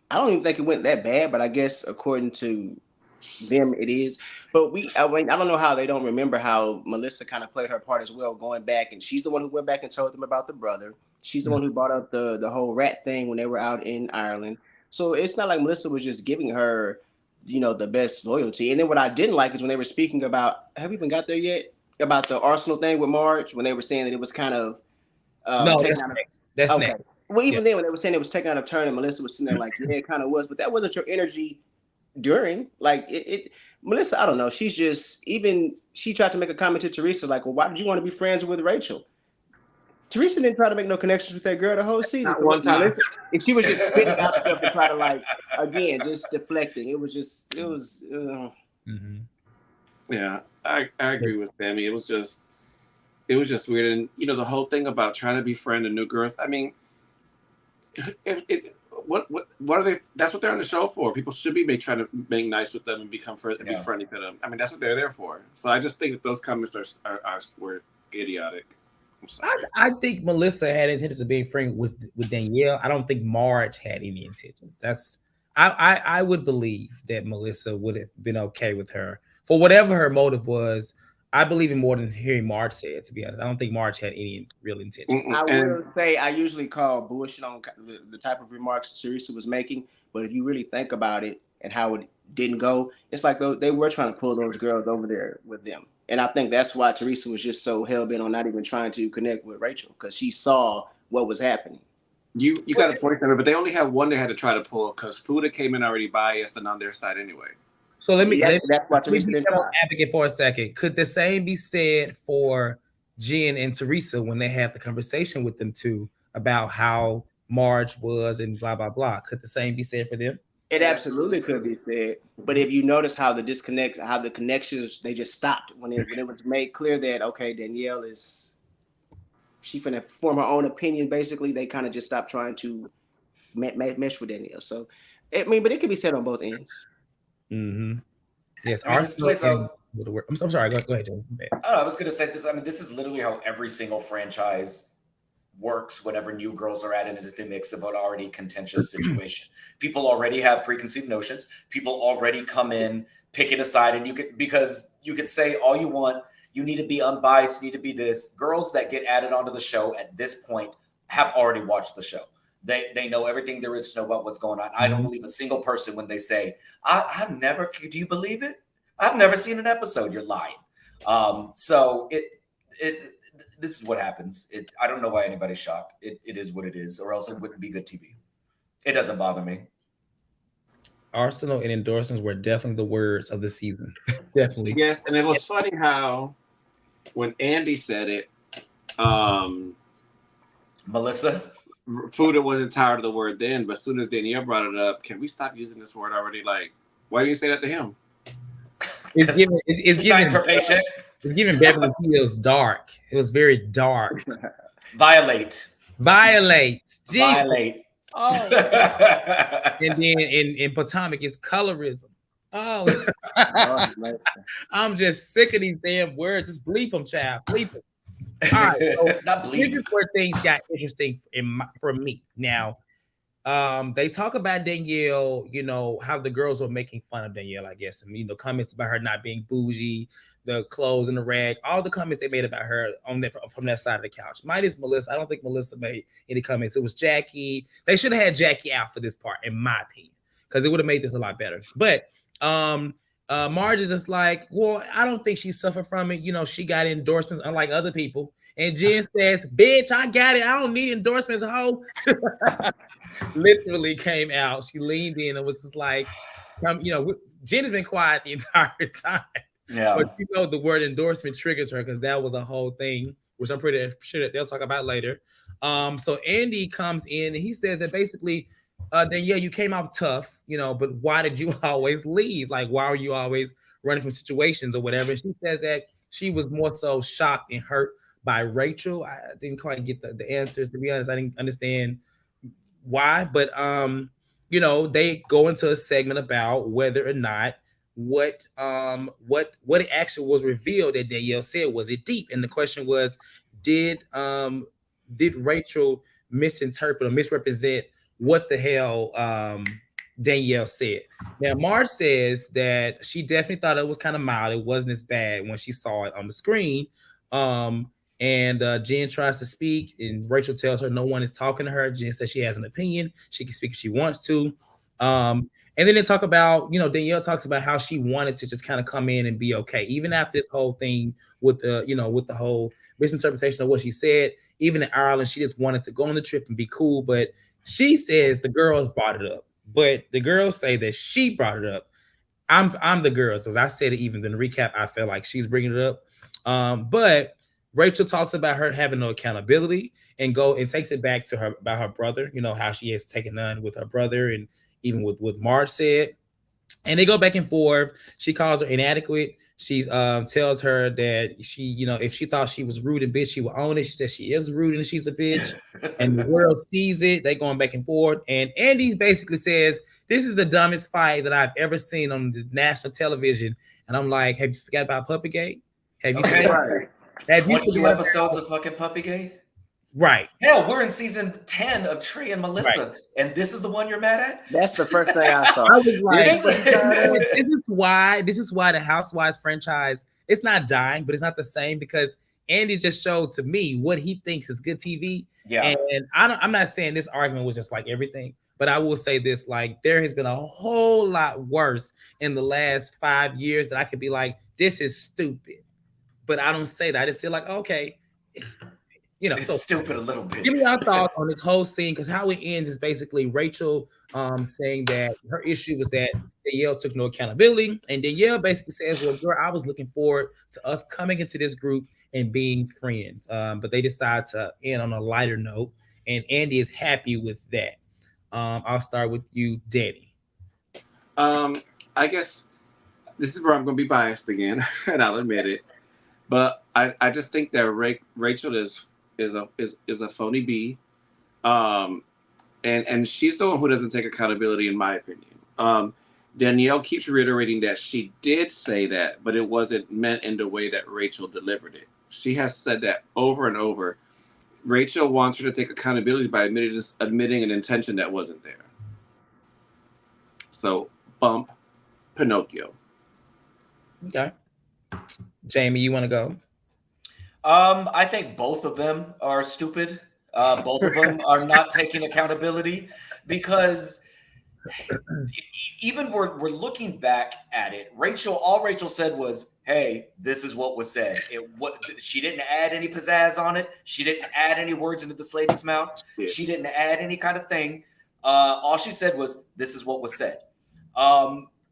I don't even think it went that bad, but I guess according to them, it is. But I don't know how they don't remember how Melissa kind of played her part as well, going back, and she's the one who went back and told them about the brother. She's the one who brought up the whole rat thing when they were out in Ireland. So it's not like Melissa was just giving her, the best loyalty. And then what I didn't like is when they were speaking about, have we even got there yet? About the Arsenal thing with Marge, when they were saying that it was kind of no, that's okay. next. Well, even then, when they were saying it was taking out a turn, and Melissa was sitting there like, yeah, it kind of was, but that wasn't your energy during. Like, Melissa, I don't know. She's just, she tried to make a comment to Teresa, like, well, why did you want to be friends with Rachel? Teresa didn't try to make no connections with that girl the whole season. Not one time. If she was just spitting out stuff to try to, like, again, just deflecting. It was. Mm-hmm. Yeah, I agree with Sammy. It was just weird. And, the whole thing about trying to befriend the new girls, I mean, what are they? That's what they're on the show for. People should be trying to make nice with them and become be friendly to them. I mean, that's what they're there for. So I just think that those comments were idiotic. I'm sorry. I think Melissa had intentions of being friends with Danielle. I don't think Marge had any intentions. I would believe that Melissa would have been okay with her for whatever her motive was. I believe in more than hearing Marge say it, to be honest. I don't think Marge had any real intention. I will say I usually call bullshit on the type of remarks Teresa was making, but if you really think about it and how it didn't go, it's like they were trying to pull those girls over there with them. And I think that's why Teresa was just so hell-bent on not even trying to connect with Rachel, because she saw what was happening. You got a point there, but they only have one they had to try to pull because Fuda came in already biased and on their side anyway. So let me be advocate for a second. Could the same be said for Jen and Teresa when they had the conversation with them too about how Marge was and blah blah blah? Could the same be said for them? It absolutely could be said. But if you notice how the connections, they just stopped when it was made clear that, okay, Danielle she finna form her own opinion. Basically, they kind of just stopped trying to mesh with Danielle. So, but it could be said on both ends. Mm-hmm. Yes. I mean, I'm sorry. Go ahead, Jim. I was going to say this. I mean, this is literally how every single franchise works whenever new girls are added into the mix of an already contentious situation. People already have preconceived notions. People already come in picking a side, and you could say all you want. You need to be unbiased. You need to be this. Girls that get added onto the show at this point have already watched the show. They know everything there is to know about what's going on. I don't believe a single person when they say, I've never, do you believe it? I've never seen an episode. You're lying. So this is what happens. I don't know why anybody's shocked. It is what it is, or else it wouldn't be good TV. It doesn't bother me. Arsenal and endorsements were definitely the words of the season. Definitely. Yes, and it was funny how when Andy said it, Melissa. Fuda wasn't tired of the word then, but as soon as Danielle brought it up, can we stop using this word already? Like, why do you say that to him? It's giving. It's giving her paycheck. It's giving Beverly Hills dark. It was very dark. Violate. Jesus. Violate. Oh. And then in Potomac, it's colorism. Oh. I'm just sick of these damn words. Just bleep them, child. Bleep them. All right. So Not bleep. This is where things got interesting for me. Now, they talk about Danielle, you know, how the girls were making fun of Danielle, I guess, and comments about her not being bougie, the clothes and the rag, all the comments they made about her on that from that side of the couch. Minus Melissa. I don't think Melissa made any comments. It was Jackie. They should have had Jackie out for this part, in my opinion, because it would have made this a lot better. But Marge is just like, well, I don't think she suffered from it. You know, she got endorsements unlike other people. And Jen says, bitch, I got it. I don't need endorsements, hoe. Literally came out. She leaned in and was just like, Jen has been quiet the entire time. Yeah. But you know, the word endorsement triggers her because that was a whole thing, which I'm pretty sure that they'll talk about later. So Andy comes in and he says that basically, Danielle, you came out tough, but why did you always leave? Like, why are you always running from situations or whatever? And she says that she was more so shocked and hurt by Rachel. I didn't quite get the answers, to be honest. I didn't understand why, but they go into a segment about whether or not what actually was revealed that Danielle said, was it deep? And the question was, did Rachel misinterpret or misrepresent what the hell Danielle said? Now, Marge says that she definitely thought it was kind of mild. It wasn't as bad when she saw it on the screen. And Jen tries to speak, and Rachel tells her no one is talking to her. Jen says she has an opinion. She can speak if she wants to. And then they talk about, Danielle talks about how she wanted to just kind of come in and be okay, even after this whole thing with the whole misinterpretation of what she said. Even in Ireland, she just wanted to go on the trip and be cool. But she says the girls brought it up, but the girls say that she brought it up. I'm the girls, as I said it even in the recap. I feel like she's bringing it up. But Rachel talks about her having no accountability and takes it back to her about her brother, how she has taken on with her brother and even with Marge said. And they go back and forth. She calls her inadequate. She tells her that she, if she thought she was rude and bitch, she would own it. She says she is rude and she's a bitch. And the world sees it. They going back and forth. And Andy basically says, this is the dumbest fight that I've ever seen on the national television. And I'm like, have you forgot about Puppygate? Have you seen it? Have 22 episodes of fucking Puppygate? Right. Hell, we're in season 10 of Trey and Melissa, and this is the one you're mad at? That's the first thing I thought. I was like, this is why the Housewives franchise, it's not dying, but it's not the same, because Andy just showed to me what he thinks is good TV. Yeah. And I'm not saying this argument was just like everything, but I will say this, like, there has been a whole lot worse in the last 5 years that I could be like, this is stupid. But I don't say that. I just say like, okay, it's so stupid a little bit. Give me your thoughts on this whole scene, because how it ends is basically Rachel saying that her issue was that Danielle took no accountability, and Danielle basically says, well, girl, I was looking forward to us coming into this group and being friends, but they decide to end on a lighter note, and Andy is happy with that. I'll start with you, Danny. I guess this is where I'm going to be biased again, and I'll admit it. But I just think that Rachel is a phony bee, and she's the one who doesn't take accountability, in my opinion. Danielle keeps reiterating that she did say that, but it wasn't meant in the way that Rachel delivered it. She has said that over and over. Rachel wants her to take accountability by admitting an intention that wasn't there. So bump Pinocchio. Okay. Jamie, you want to go? I think both of them are stupid. Both of them are not taking accountability, because even we're looking back at it. All Rachel said was, "Hey, this is what was said." She didn't add any pizzazz on it. She didn't add any words into this lady's mouth. Yeah. She didn't add any kind of thing. All she said was, "This is what was said."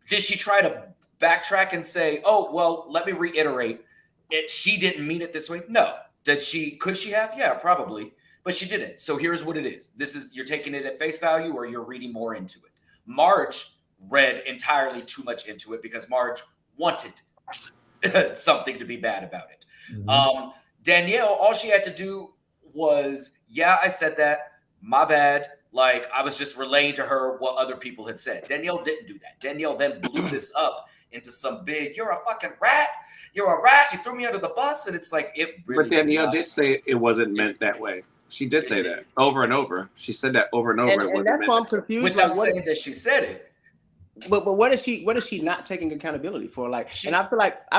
Did she try to backtrack and say, oh, well, let me reiterate. She didn't mean it this way. No. Could she have? Yeah, probably. But she didn't. So here's what it is. You're taking it at face value or you're reading more into it. Marge read entirely too much into it because Marge wanted something to be bad about it. Mm-hmm. Danielle, all she had to do was, yeah, I said that. My bad. Like, I was just relaying to her what other people had said. Danielle didn't do that. Danielle then blew this up into some big, you're a fucking rat. You're a rat. You threw me under the bus. And it's like, it really. But Danielle did say it wasn't meant that way. She did say that over and over. She said that over and over. And that's why I'm confused. Without saying that she said it. But what is she not taking accountability for? Like, and I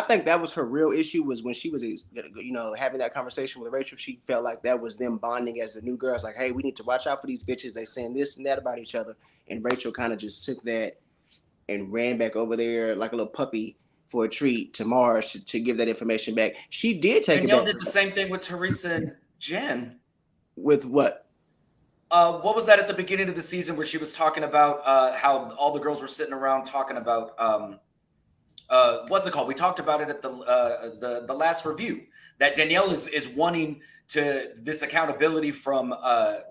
think that was her real issue was when she was, having that conversation with Rachel. She felt like that was them bonding as the new girls. Like, hey, we need to watch out for these bitches. They saying this and that about each other. And Rachel kind of just took that and ran back over there like a little puppy for a treat to Marge to give that information back. She did take it back. Danielle did the same thing with Teresa and Jen. With what? What was that at the beginning of the season where she was talking about how all the girls were sitting around talking about what's it called? We talked about it at the last review that Danielle is wanting to this accountability from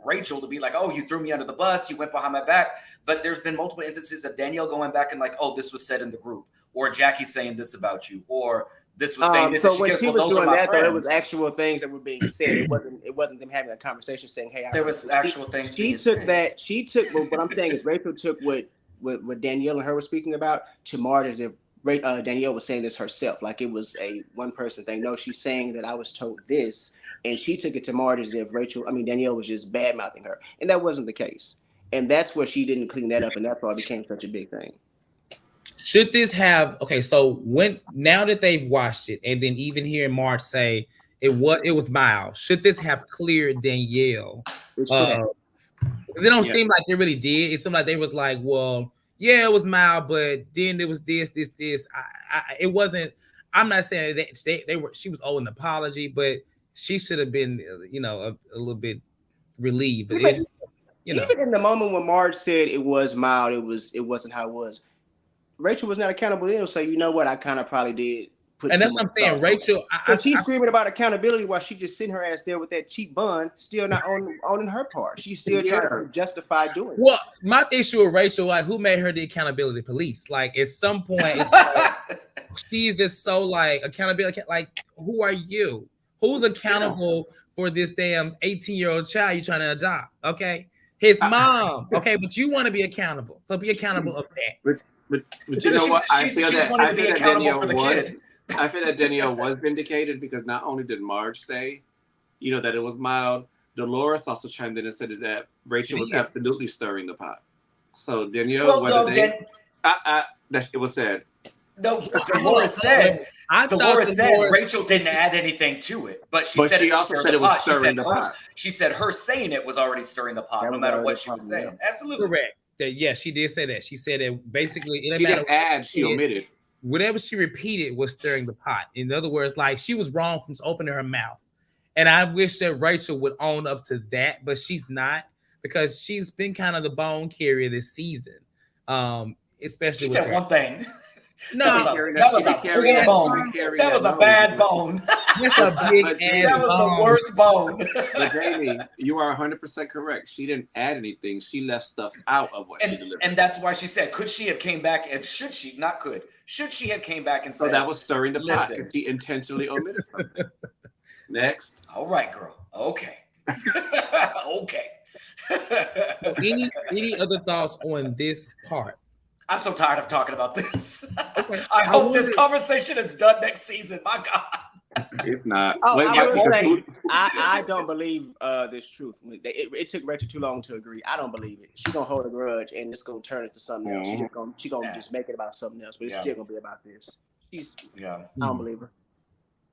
Rachel to be like, oh, you threw me under the bus, you went behind my back. But there's been multiple instances of Danielle going back and like, oh, this was said in the group, or Jackie saying this about you, or this was saying this. So when she was doing that, though, it was actual things that were being said. It wasn't them having a conversation saying, "Hey." There was actual things. She took that. She took what I'm saying is Rachel took what Danielle and her were speaking about to Marge as if Danielle was saying this herself, like it was a one person thing. No, she's saying that I was told this, and she took it to Marge as if Danielle was just bad mouthing her, and that wasn't the case. And that's where she didn't clean that up, and that's why it became such a big thing. Should this have so now that they've watched it, and then even hearing Marge say it was mild, should this have cleared Danielle? Because it don't seem like they really did. It seemed like they was like, well, yeah, it was mild, but then there was this. It wasn't. I'm not saying that she was owed an apology, but she should have been, a little bit relieved. But even in the moment when Marge said it was mild, it wasn't how it was. Rachel was not accountable. They'll say, you know what, I kind of probably did. And that's what I'm saying. Rachel, she's screaming about accountability while she just sitting her ass there with that cheap bun, still not owning her part. She's still trying to justify doing it. Well, my issue with Rachel, like, who made her the accountability police? Like, at some point, she's just so like accountability. Like, who are you? Who's accountable for this damn 18-year-old child you trying to adopt? Okay, his mom. Okay, but you want to be accountable, so be accountable of that. But you know what? I feel that Danielle was vindicated because not only did Marge say, that it was mild, Dolores also chimed in and said that Rachel was absolutely stirring the pot. So Danielle, it was said. No, Dolores said Rachel didn't add anything to it, but she said it was stirring the pot. She said her saying it was already stirring the pot, no matter what she was saying. Absolutely correct. She did say that. She said that basically it didn't add, she omitted. Whatever she repeated was stirring the pot. In other words, like she was wrong from opening her mouth. And I wish that Rachel would own up to that, but she's not, because she's been kind of the bone carrier this season. Especially she said one thing. No, that was a big bone. That was a bad bone. That's a big ass That was the worst bone. But Jamie, you are 100% correct. She didn't add anything. She left stuff out of what she delivered. And that's why she said, could she have came back and should she have came back and said, so that was stirring the pot because she intentionally omitted something. Next. All right, girl. Okay. Okay. Any other thoughts on this part? I'm so tired of talking about this. Okay. I hope this conversation is done next season. My God. If not, I don't believe this truth. It took Rachel too long to agree. I don't believe it. She's gonna hold a grudge and it's gonna turn into something else. She's gonna just make it about something else, but it's still gonna be about this. I don't believe her.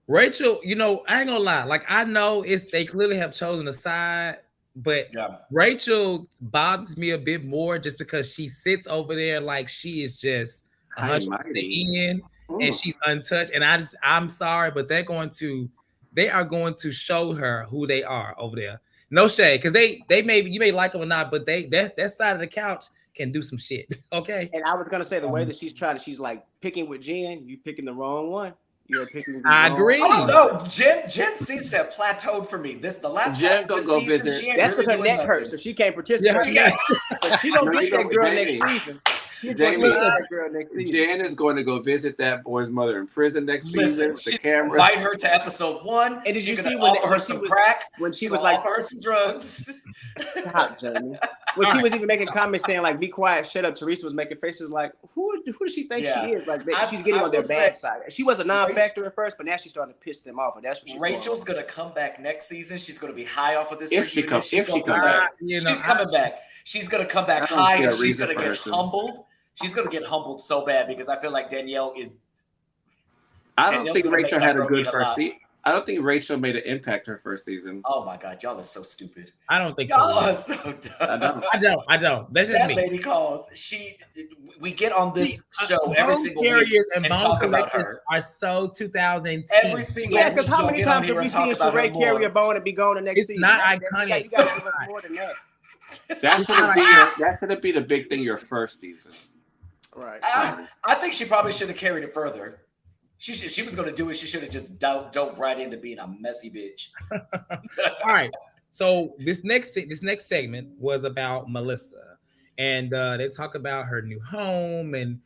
Rachel, I ain't gonna lie. Like, I know they clearly have chosen a side. But Rachel bothers me a bit more just because she sits over there like she is just 100% in and she's untouched. And I'm sorry, but they are going to show her who they are over there. No shade, because you may like them or not, but that side of the couch can do some shit. Okay. And I was gonna say the way that she's like picking with Jen, you picking the wrong one. You're picking. I agree. I don't know. Jen seems to have plateaued for me. The last Jen half of gonna the go season, visit. she ain't That's really because her doing neck hurts, nothing. so she can't participate. Yeah. But she gonna No, get you know that girl Jamie. next season. She's Jamie. gonna get that girl next season. Jen is going to go visit that boy's mother in prison next season Listen, with the she camera. invite her to episode 1. And did She's you gonna see when offer her some crack? When she She's was gonna like, offer her some drugs. Stop, Jamie. When she was even making comments saying like, "Be quiet, shut up." Teresa was making faces like, "Who does she think she is?" Like she's getting on their bad side. She was a non-factor at first, but now she's starting to piss them off, and that's what she's. Rachel's gonna come back next season. She's gonna be high off of this. If she comes back, back. she's coming back. She's gonna come back high, and she's gonna get humbled. She's gonna get humbled so bad because I feel like Danielle is. I don't think Rachel had a good first season. I don't think Rachel made an impact her first season. Oh my God, y'all are so stupid. I don't think y'all so. are so dumb. I don't. That's just that me. lady calls. We get on this show every single week and talk about her. Are so 2010. Every single Yeah, because week, how many times have we seen Sheree carry a bone and be gone the next season? It's not iconic. You gotta give us more than that. That shouldn't be the big thing your first season. Right. I think she probably should have carried it further. If she was going to do it, she should have just dove right into being a messy bitch. All right. So this next segment was about Melissa, and they talk about her new home, and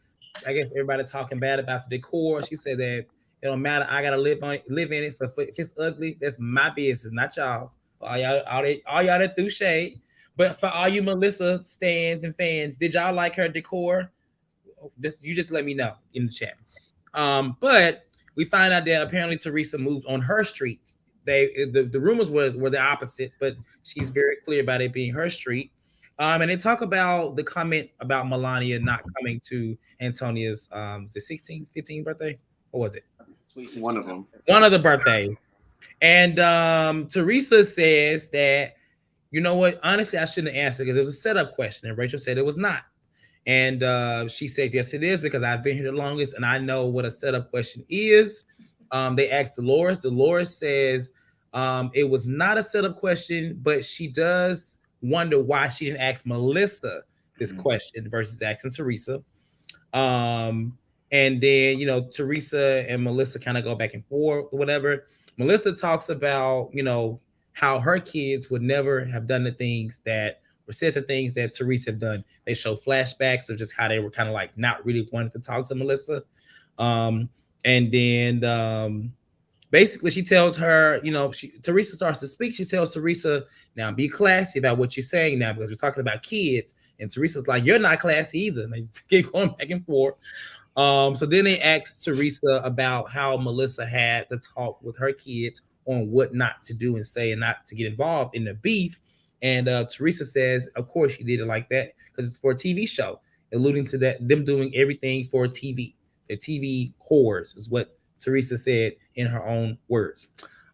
I guess everybody talking bad about the decor. She said that it don't matter. I gotta live in it. So if it's ugly, that's my business, not y'all's. All y'all that threw shade. But for all you Melissa stands and fans, did y'all like her decor? You just let me know in the chat. But we find out that apparently Teresa moved on her street. The rumors were the opposite, but she's very clear about it being her street. And they talk about the comment about Melania not coming to Antonia's the 16th, 15th birthday. What was it? One of them. One of the birthdays. And Teresa says that, you know what? Honestly, I shouldn't have answered because it was a setup question, and Rachel said it was not. And she says, yes, it is, because I've been here the longest and I know what a setup question is. They asked Dolores. Dolores says it was not a setup question, but she does wonder why she didn't ask Melissa this question versus asking Teresa. And then, you know, Teresa and Melissa kind of go back and forth or whatever. Melissa talks about, you know, how her kids would never have done the things that or said the things that Teresa have done. They show flashbacks of just how they were kind of like not really wanting to talk to Melissa. And then basically she tells her, you know, Teresa starts to speak. She tells Teresa, now be classy about what you're saying now, because we're talking about kids. And Teresa's like, you're not classy either. And they just keep going back and forth. So then they asked Teresa about how Melissa had the talk with her kids on what not to do and say and not to get involved in the beef. And Teresa says, of course she did it like that because it's for a TV show, alluding to that them doing everything for TV. The TV whores is what Teresa said in her own words.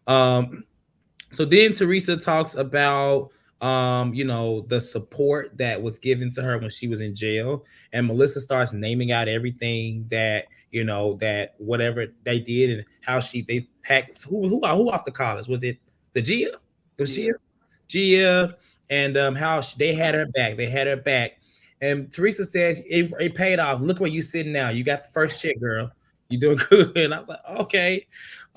So then Teresa talks about you know, the support that was given to her when she was in jail, and Melissa starts naming out everything that, you know, that whatever they did and how they packed who off the college. Was it the Gia? It was Gia, and how they had her back. And Teresa says it paid off. Look where you sitting now. You got the first check, girl. You doing good. And I was like, okay.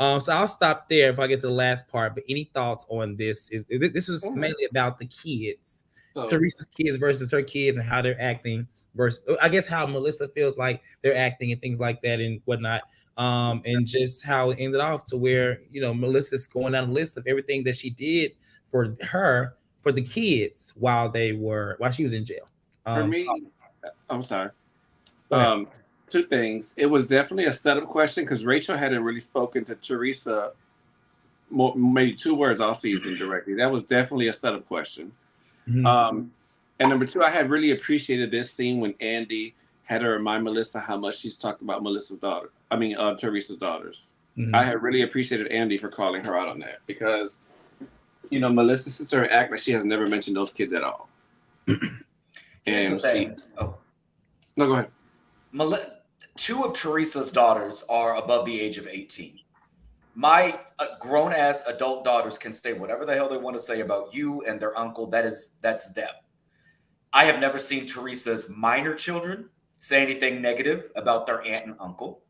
So I'll stop there if I get to the last part. But any thoughts on this? This is mainly about the kids, Teresa's kids versus her kids, and how they're acting versus, I guess, how Melissa feels like they're acting and things like that and whatnot. And just how it ended off to where, you know, Melissa's going down a list of everything that she did for the kids while she was in jail. For me, I'm sorry. Two things. It was definitely a setup question because Rachel hadn't really spoken to Teresa maybe 2 words all season directly. That was definitely a setup question. And number 2, I had really appreciated this scene when Andy had her remind Melissa how much she's talked about Teresa's daughters. I had really appreciated Andy for calling her out on that because, you know, Melissa's sister act like she has never mentioned those kids at all. And no, go ahead. 2 of Teresa's daughters are above the age of 18. My grown-ass adult daughters can say whatever the hell they want to say about you and their uncle. That's them. I have never seen Teresa's minor children say anything negative about their aunt and uncle.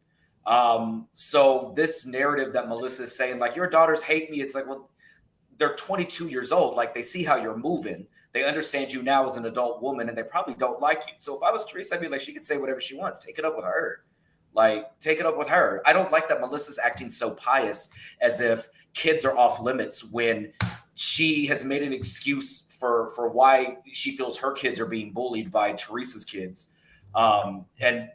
So this narrative that Melissa's saying, like, your daughters hate me, it's like, well, they're 22 years old. Like, they see how you're moving. They understand you now as an adult woman, and they probably don't like you. So if I was Teresa, I'd be like, she can say whatever she wants. Take it up with her. Like, take it up with her. I don't like that Melissa's acting so pious, as if kids are off limits, when she has made an excuse for why she feels her kids are being bullied by Teresa's kids. And,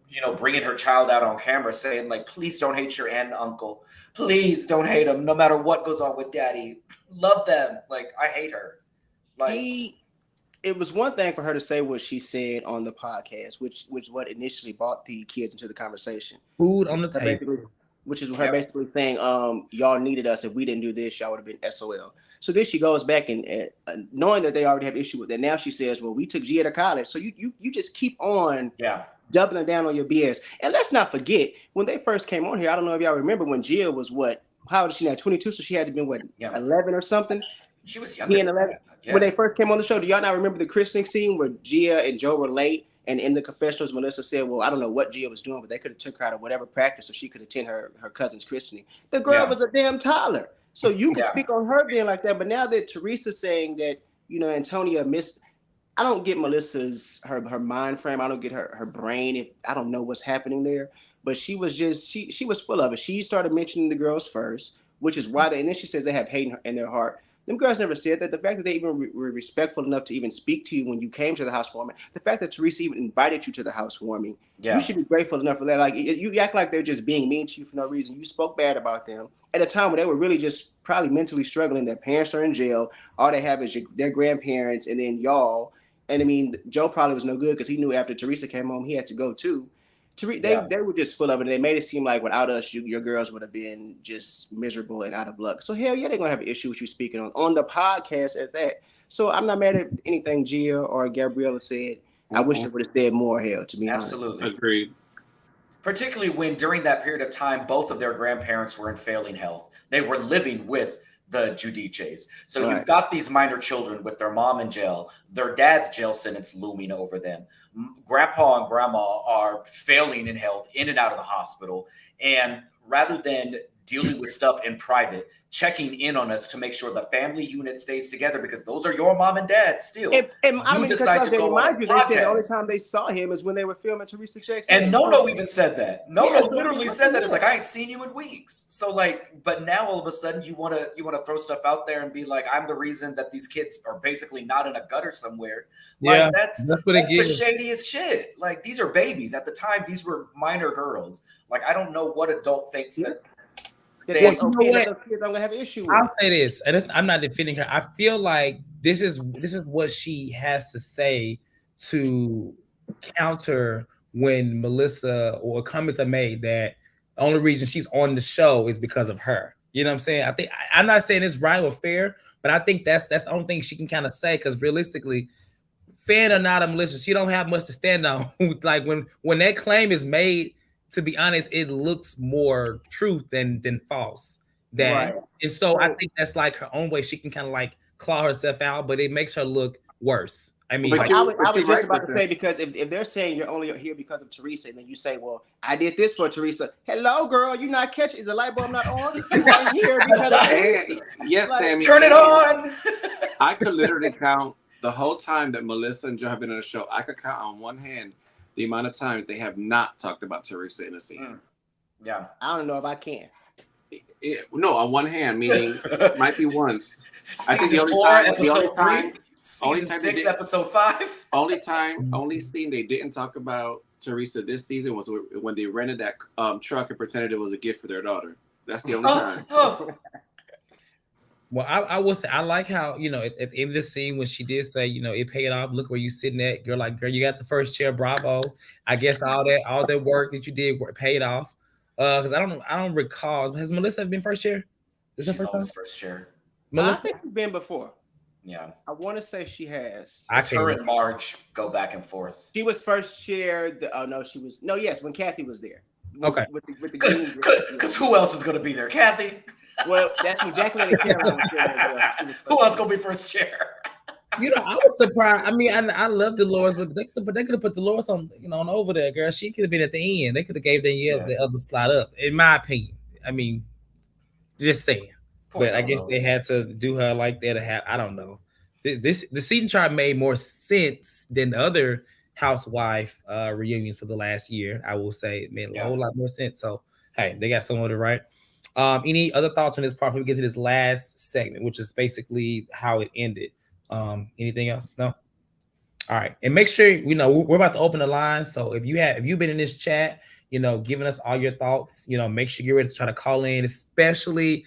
you know, bringing her child out on camera saying, like, please don't hate your aunt and uncle. Please don't hate them, no matter what goes on with daddy. Love them. Like, I hate her. Like, it was one thing for her to say what she said on the podcast, which what initially brought the kids into the conversation. Food on the table. Which is her basically saying, y'all needed us. If we didn't do this, y'all would have been SOL. So then she goes back and knowing that they already have issue with that. Now she says, well, we took Gia to college. So you just keep on doubling down on your BS. And let's not forget, when they first came on here, I don't know if y'all remember when Gia was how old is she now? 22? So she had to be 11 or something? She was younger. 11. Yeah. When they first came on the show, do y'all not remember the christening scene where Gia and Joe were late? And in the confessionals, Melissa said, well, I don't know what Gia was doing, but they could have took her out of whatever practice so she could attend her cousin's christening. The girl was a damn toddler. So you can speak on her being like that. But now that Teresa's saying that, you know, Antonia missed, I don't get Melissa's, her mind frame. I don't get her brain. I don't know what's happening there. But she was just, she was full of it. She started mentioning the girls first, which is why and then she says they have hate in their heart. Them girls never said that. The fact that they even were respectful enough to even speak to you when you came to the housewarming, the fact that Teresa even invited you to the housewarming, you should be grateful enough for that. Like, you act like they're just being mean to you for no reason. You spoke bad about them at a time when they were really just probably mentally struggling. Their parents are in jail. All they have is their grandparents and then y'all. And I mean, Joe probably was no good because he knew after Teresa came home, he had to go too. They were just full of it. And they made it seem like without us, your girls would have been just miserable and out of luck. So hell yeah, they're gonna have an issue with you speaking on the podcast at that. So I'm not mad at anything Gia or Gabriella said. I wish they would have said more. Hell, to be honest. Absolutely, agreed. Particularly when during that period of time, both of their grandparents were in failing health. They were living with the Guidices. So you've got these minor children with their mom in jail, their dad's jail sentence looming over them. Grandpa and grandma are failing in health, in and out of the hospital. And rather than dealing with stuff in private, checking in on us to make sure the family unit stays together, because those are your mom and dad still. And I mean, decide to go on a podcast. The only time they saw him is when they were filming Teresa Jackson. And Nono even said that. Nono literally said that. It's like, I ain't seen you in weeks. So like, but now all of a sudden you want to throw stuff out there and be like, I'm the reason that these kids are basically not in a gutter somewhere. Like, that's the shadiest shit. Like, these are babies. At the time, these were minor girls. Like, I don't know what adult thinks that. Kids I'm gonna have an issue with. I'll say this, and I'm not defending her. I feel like this is what she has to say to counter when Melissa or comments are made that the only reason she's on the show is because of her. You know what I'm saying? I'm not saying it's right or fair, but I think that's the only thing she can kind of say, because realistically, fan or not of Melissa, she don't have much to stand on. Like when that claim is made, to be honest, it looks more truth than false. And so I think that's like her own way. She can kind of like claw herself out, but it makes her look worse. I mean, I was just about to say, because if they're saying you're only here because of Teresa, and then you say, well, I did this for Teresa. Hello, girl, you not catching? Is the light bulb not on? You are here because of yes, like, Sammy. Turn it on. I could literally count the whole time that Melissa and Joe have been on the show. I could count on one hand the amount of times they have not talked about Teresa in a scene. Yeah. I don't know if I can. No, on one hand, meaning might be once. I think Season 6, episode 5. Only scene they didn't talk about Teresa this season was when they rented that truck and pretended it was a gift for their daughter. That's the only time. Well, I will say I like how, you know, at the end of the scene when she did say, you know, it paid off. Look where you sitting at. Girl, like, girl, you got the first chair. Bravo. I guess all that work that you did paid off. Because I don't recall. Has Melissa been first chair? She's always first chair. Melissa? I think she's been before. Yeah. I want to say she has. Her and Marge go back and forth. She was first chair. Yes, when Kathy was there. Okay. With the Because who else is going to be there? Kathy? Well, that's when Jacqueline and Caroline was there. Who else going to be first chair? You know, I was surprised. I mean, I love Dolores, but they could have put Dolores on, on over there, girl. She could have been at the end. They could have gave Danielle the other slot up, in my opinion. I mean, just saying. But I guess they had to do her like that to have. I don't know. The season chart made more sense than the other housewife reunions for the last year. I will say it made a whole lot more sense. So hey, they got someone to write. Any other thoughts on this part before we get to this last segment, which is basically how it ended? Anything else? No. All right, and make sure we're about to open the line. So if you've been in this chat, giving us all your thoughts, make sure you're ready to try to call in. Especially,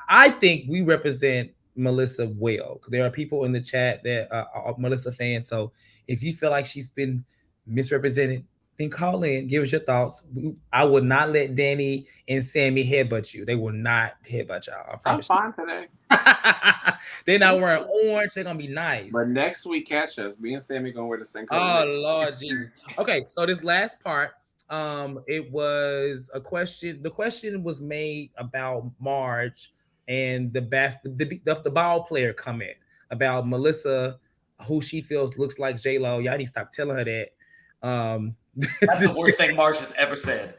I think we represent Melissa well. There are people in the chat that are Melissa fans. So if you feel like she's been misrepresented, then call in, give us your thoughts. I would not let Danny and Sammy headbutt you. They will not headbutt y'all. I'm fine today. They're not wearing orange. They're gonna be nice. But next week, catch us. Me and Sammy gonna wear the same color. Oh Lord Jesus. Okay, so this last part, it was a question. The question was made about Marge and the ball player comment about Melissa, who she feels looks like J-Lo. Y'all need to stop telling her that. That's the worst thing Marge has ever said.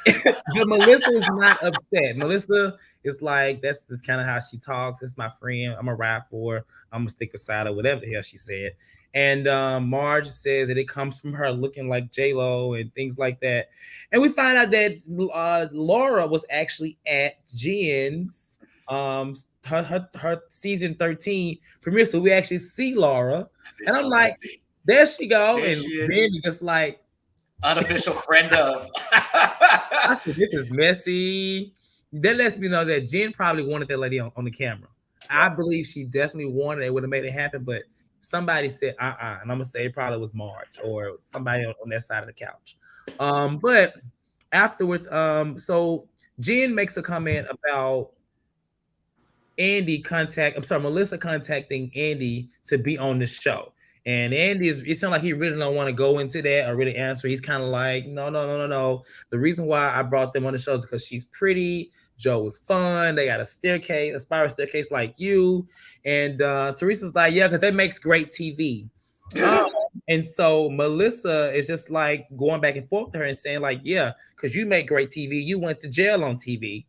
But Melissa is not upset. Melissa is like, that's just kind of how she talks. It's my friend. I'm gonna ride for her. I'm gonna stick aside or whatever the hell she said. And Marge says that it comes from her looking like J-Lo and things like that. And we find out that Laura was actually at Jen's her season 13 premiere. So we actually see Laura. And I'm like, there she go. And Ben just like, unofficial friend of. I said, this is messy. That lets me know that Jen probably wanted that lady on the camera. I believe she definitely wanted it, would have made it happen, but somebody said and I'm gonna say it probably was Marge or somebody on that side of the couch. But afterwards, so Jen makes a comment about Melissa contacting Andy to be on the show. And Andy it sounds like he really don't want to go into that or really answer. He's kind of like, no. The reason why I brought them on the show is because she's pretty. Joe was fun. They got a spiral staircase like you. And Teresa's like, yeah, because that makes great TV. And so Melissa is just like going back and forth to her and saying like, yeah, because you make great TV. You went to jail on TV.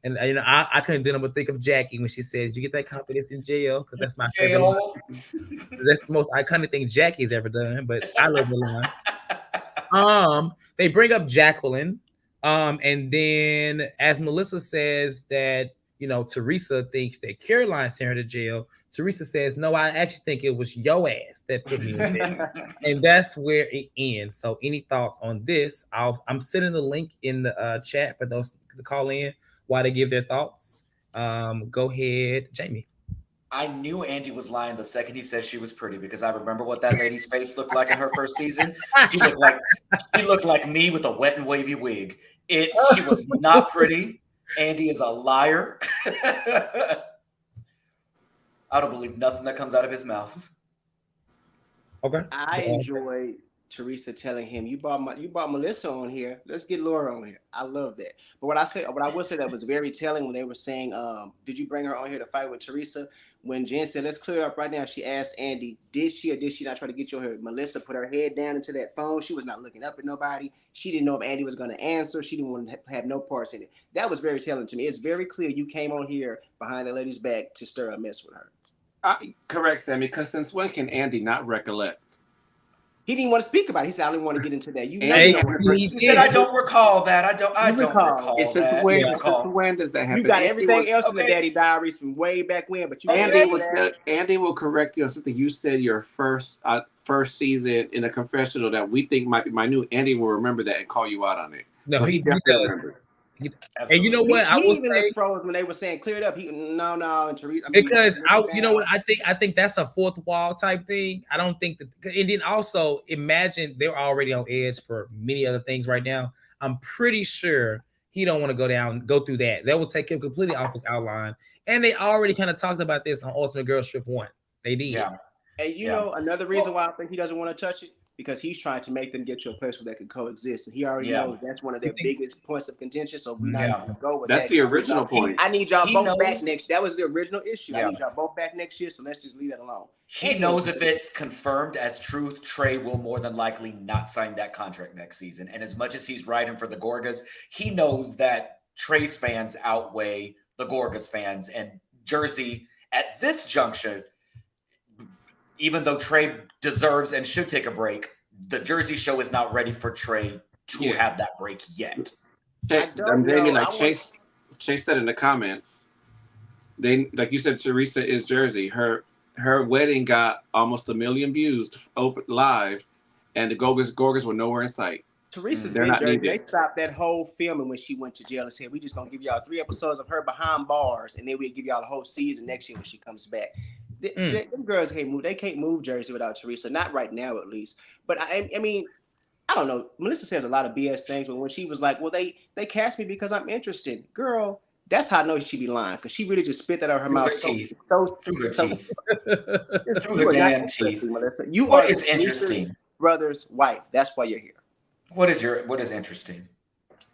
And I couldn't do but think of Jackie when she said, "Did you get that confidence in jail?" Because that's my favorite. That's the most iconic thing Jackie's ever done. But I love the line. They bring up Jacqueline, and then as Melissa says that Teresa thinks that Caroline sent her to jail. Teresa says, "No, I actually think it was your ass that put me in there," and that's where it ends. So, any thoughts on this? I'm sending the link in the chat for those to call in. Why they give their thoughts. Go ahead, Jamie. I knew Andy was lying the second he said she was pretty because I remember what that lady's face looked like in her first season. She looked like me with a wet and wavy wig. She was not pretty. Andy is a liar. I don't believe nothing that comes out of his mouth. Okay. I enjoy Teresa telling him, you brought Melissa on here. Let's get Laura on here. I love that. But what I will say that was very telling when they were saying, did you bring her on here to fight with Teresa? When Jen said, let's clear up right now, she asked Andy, did she or did she not try to get you on here? Melissa put her head down into that phone. She was not looking up at nobody. She didn't know if Andy was going to answer. She didn't want to have no parts in it. That was very telling to me. It's very clear you came on here behind that lady's back to stir a mess with her. Correct, Sammy, because since when can Andy not recollect? He didn't want to speak about it. He said, I didn't want to get into that. He said, I don't recall that. I don't recall it's that. When does that happen? You got everything else in the Daddy Diaries from way back when, but you Andy will correct you on something you said your first season in a confessional that we think might be minute. Andy will remember that and call you out on it. No, so he definitely remember. And you know what? He even looked froze when they were saying clear it up. No, and Teresa. Because you know what? I think that's a fourth wall type thing. I don't think that. And then also imagine they're already on edge for many other things right now. I'm pretty sure he don't want to go through that. That will take him completely off his outline. And they already kind of talked about this on Ultimate Girls Trip 1. They did. Yeah. And you know another reason why I think he doesn't want to touch it. because he's trying to make them get to a place where they can coexist, and he already knows that's one of their biggest points of contention. So we're not going to go with that's that. the original point. I need y'all both back next. That was the original issue. I need y'all both back next year. So let's just leave that alone. He knows if it's confirmed as truth, Trey will more than likely not sign that contract next season. And as much as he's riding for the Gorgas, he knows that Trey's fans outweigh the Gorgas fans, and Jersey at this juncture, even though Trey deserves and should take a break, the Jersey show is not ready for Trey to have that break yet. Jamie, like Chase said in the comments, they, like you said, Teresa is Jersey. Her wedding got almost 1 million views open live, and the Gorgas were nowhere in sight. Teresa's been Jersey. They stopped that whole filming when she went to jail and said, "We just gonna give y'all 3 episodes of her behind bars, and then we'll give y'all the whole season next year when she comes back." Them girls can't move. They can't move Jersey without Teresa. Not right now, at least. But I mean, I don't know. Melissa says a lot of BS things, but when she was like, "Well, they cast me because I'm interested," girl, that's how I know she be lying, because she really just spit that out of her mouth. Through her teeth. Through her damn teeth. Melissa. You what are is interesting? Brother's wife. That's why you're here. What is interesting?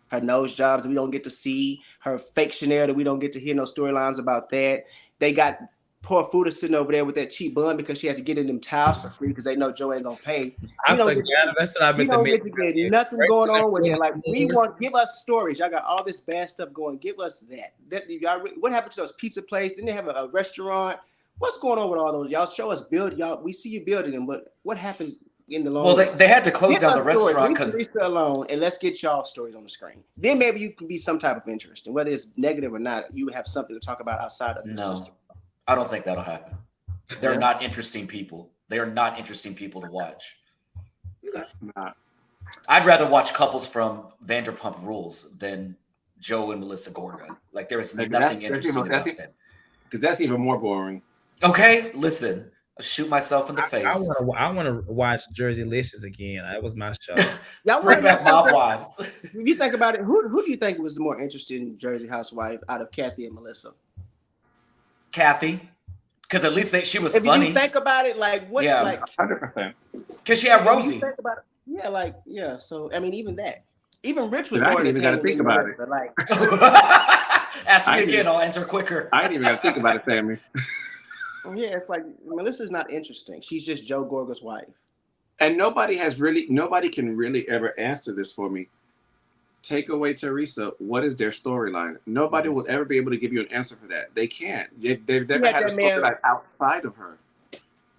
Her nose jobs that we don't get to see, her fake Chanel that we don't get to hear no storylines about that. They got poor Fuda sitting over there with that cheap bun because she had to get in them towels for free because they know Joe ain't gonna pay. We don't get to get nothing going on with it. Like, we want, give us stories. Y'all got all this bad stuff going. Give us that. Y'all, what happened to those pizza places? Didn't they have a restaurant? What's going on with all those? Y'all show us build. Y'all, we see you building them, but what happens in the long run? Well, they had to close down the restaurant because Teresa alone, and let's get y'all stories on the screen. Then maybe you can be some type of interest, and whether it's negative or not, you have something to talk about outside of your system. I don't think that'll happen. They're not interesting people. They are not interesting people to watch. I'd rather watch couples from Vanderpump Rules than Joe and Melissa Gorga. Like, there is nothing interesting about them. Because that's even more boring. Okay, listen. I'll shoot myself in the face. I want to watch Jersey Licious again. That was my show. Y'all bring back Mob Wives. If you think about it, who do you think was the more interesting Jersey housewife out of Kathy and Melissa? Kathy, because at least she was if funny. If you think about it, like what? Yeah, like 100%. Because she had Rosie. Think about it, So I mean, even Rich was more. I didn't even got to think about it. Like, ask me again, I'll answer quicker. I didn't even got to think about it, Sammy. Yeah, it's like Melissa's not interesting. She's just Joe Gorga's wife. And nobody can really ever answer this for me. Take away Teresa, what is their storyline? Nobody will ever be able to give you an answer for that. They can't. They've never had a storyline outside of her.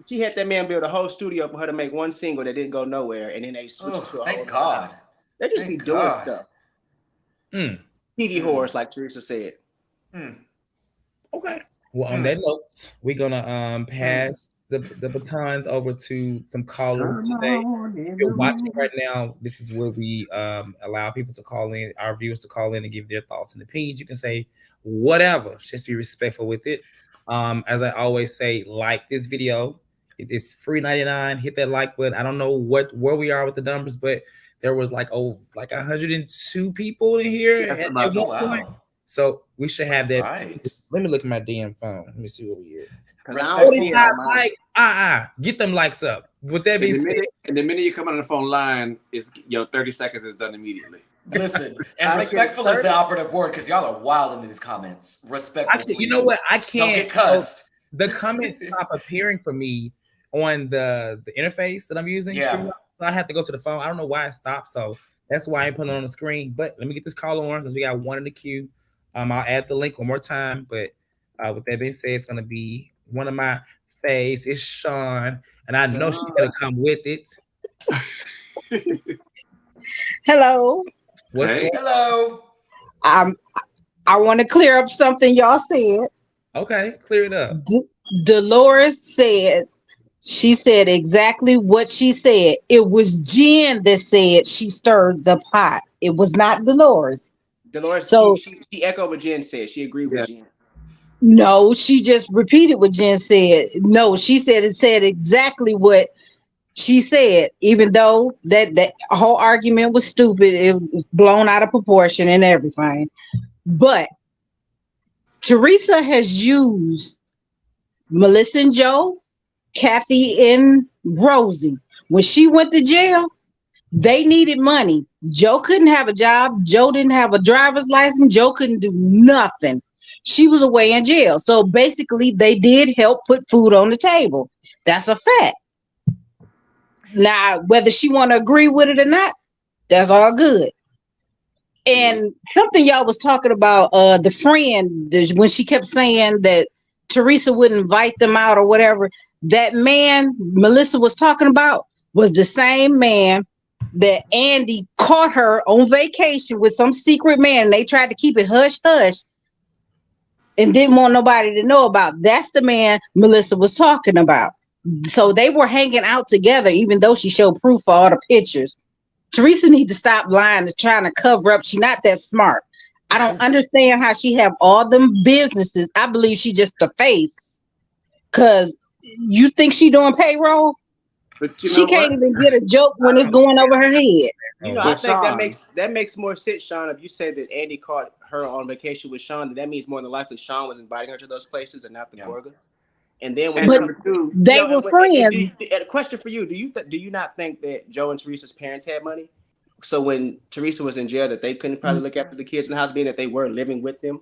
She had that man build a whole studio for her to make one single that didn't go nowhere, and then they switched to a thank God. They just be doing stuff. TV whores, like Teresa said. Okay. Well, on that note, we're gonna pass the batons over to some callers today. If you're watching right now, this is where we allow people to call in, our viewers to call in and give their thoughts and opinions. You can say whatever, just be respectful with it. As I always say, like this video. It's free 99. Hit that like button. I don't know where we are with the numbers, but there was like 102 people in here at one point. So we should have that. Right. Let me look at my damn phone. Let me see what we are. 45 likes. Get them likes up. With that being said, and the minute you come on the phone line, is 30 seconds is done immediately. Listen, and respectful is the operative word because y'all are wild in these comments. Respectful. You know what? I can't don't get cussed. The comments stop appearing for me on the interface that I'm using. Yeah. So I have to go to the phone. I don't know why it stopped. So that's why I put it on the screen. But let me get this call on because we got one in the queue. I'll add the link one more time. But with that being said, it's gonna be one of my faves. It's Sean, and I know she's gonna come with it. Hello. Hello. I want to clear up something y'all said. Okay, clear it up. Dolores said. She said exactly what she said. It was Jen that said she stirred the pot. It was not Dolores. Dolores, so she echoed what Jen said. She agreed with Jen. No, she just repeated what Jen said. No, she said it said exactly what she said, even though that whole argument was stupid. It was blown out of proportion and everything. But Teresa has used Melissa and Joe. Kathy and Rosie. When she went to jail, they needed money. Joe couldn't have a job. Joe didn't have a driver's license. Joe couldn't do nothing. She was away in jail. So basically, they did help put food on the table. That's a fact. Now, whether she want to agree with it or not, that's all good. And something y'all was talking about, the friend, when she kept saying that Teresa wouldn't invite them out or whatever, that man Melissa was talking about was the same man that Andy caught her on vacation with some secret man. They tried to keep it hush hush and didn't want nobody to know about. That's the man Melissa was talking about. So they were hanging out together, even though she showed proof for all the pictures. Teresa needs to stop lying and trying to cover up. She's not that smart. I don't understand how she have all them businesses. I believe she just the face. Cause you think she doing payroll? But you She know can't what? even get a joke when it's going over her head. You know, I But think Sean, that makes more sense, Sean. If you said that Andy caught her on vacation with Sean, that means more than likely Sean was inviting her to those places and not the Gorga. And then when and But number two, they were friends. a question for you: Do you not think that Joe and Teresa's parents had money? So when Teresa was in jail, that they couldn't probably look after the kids in the house, being that they were living with them.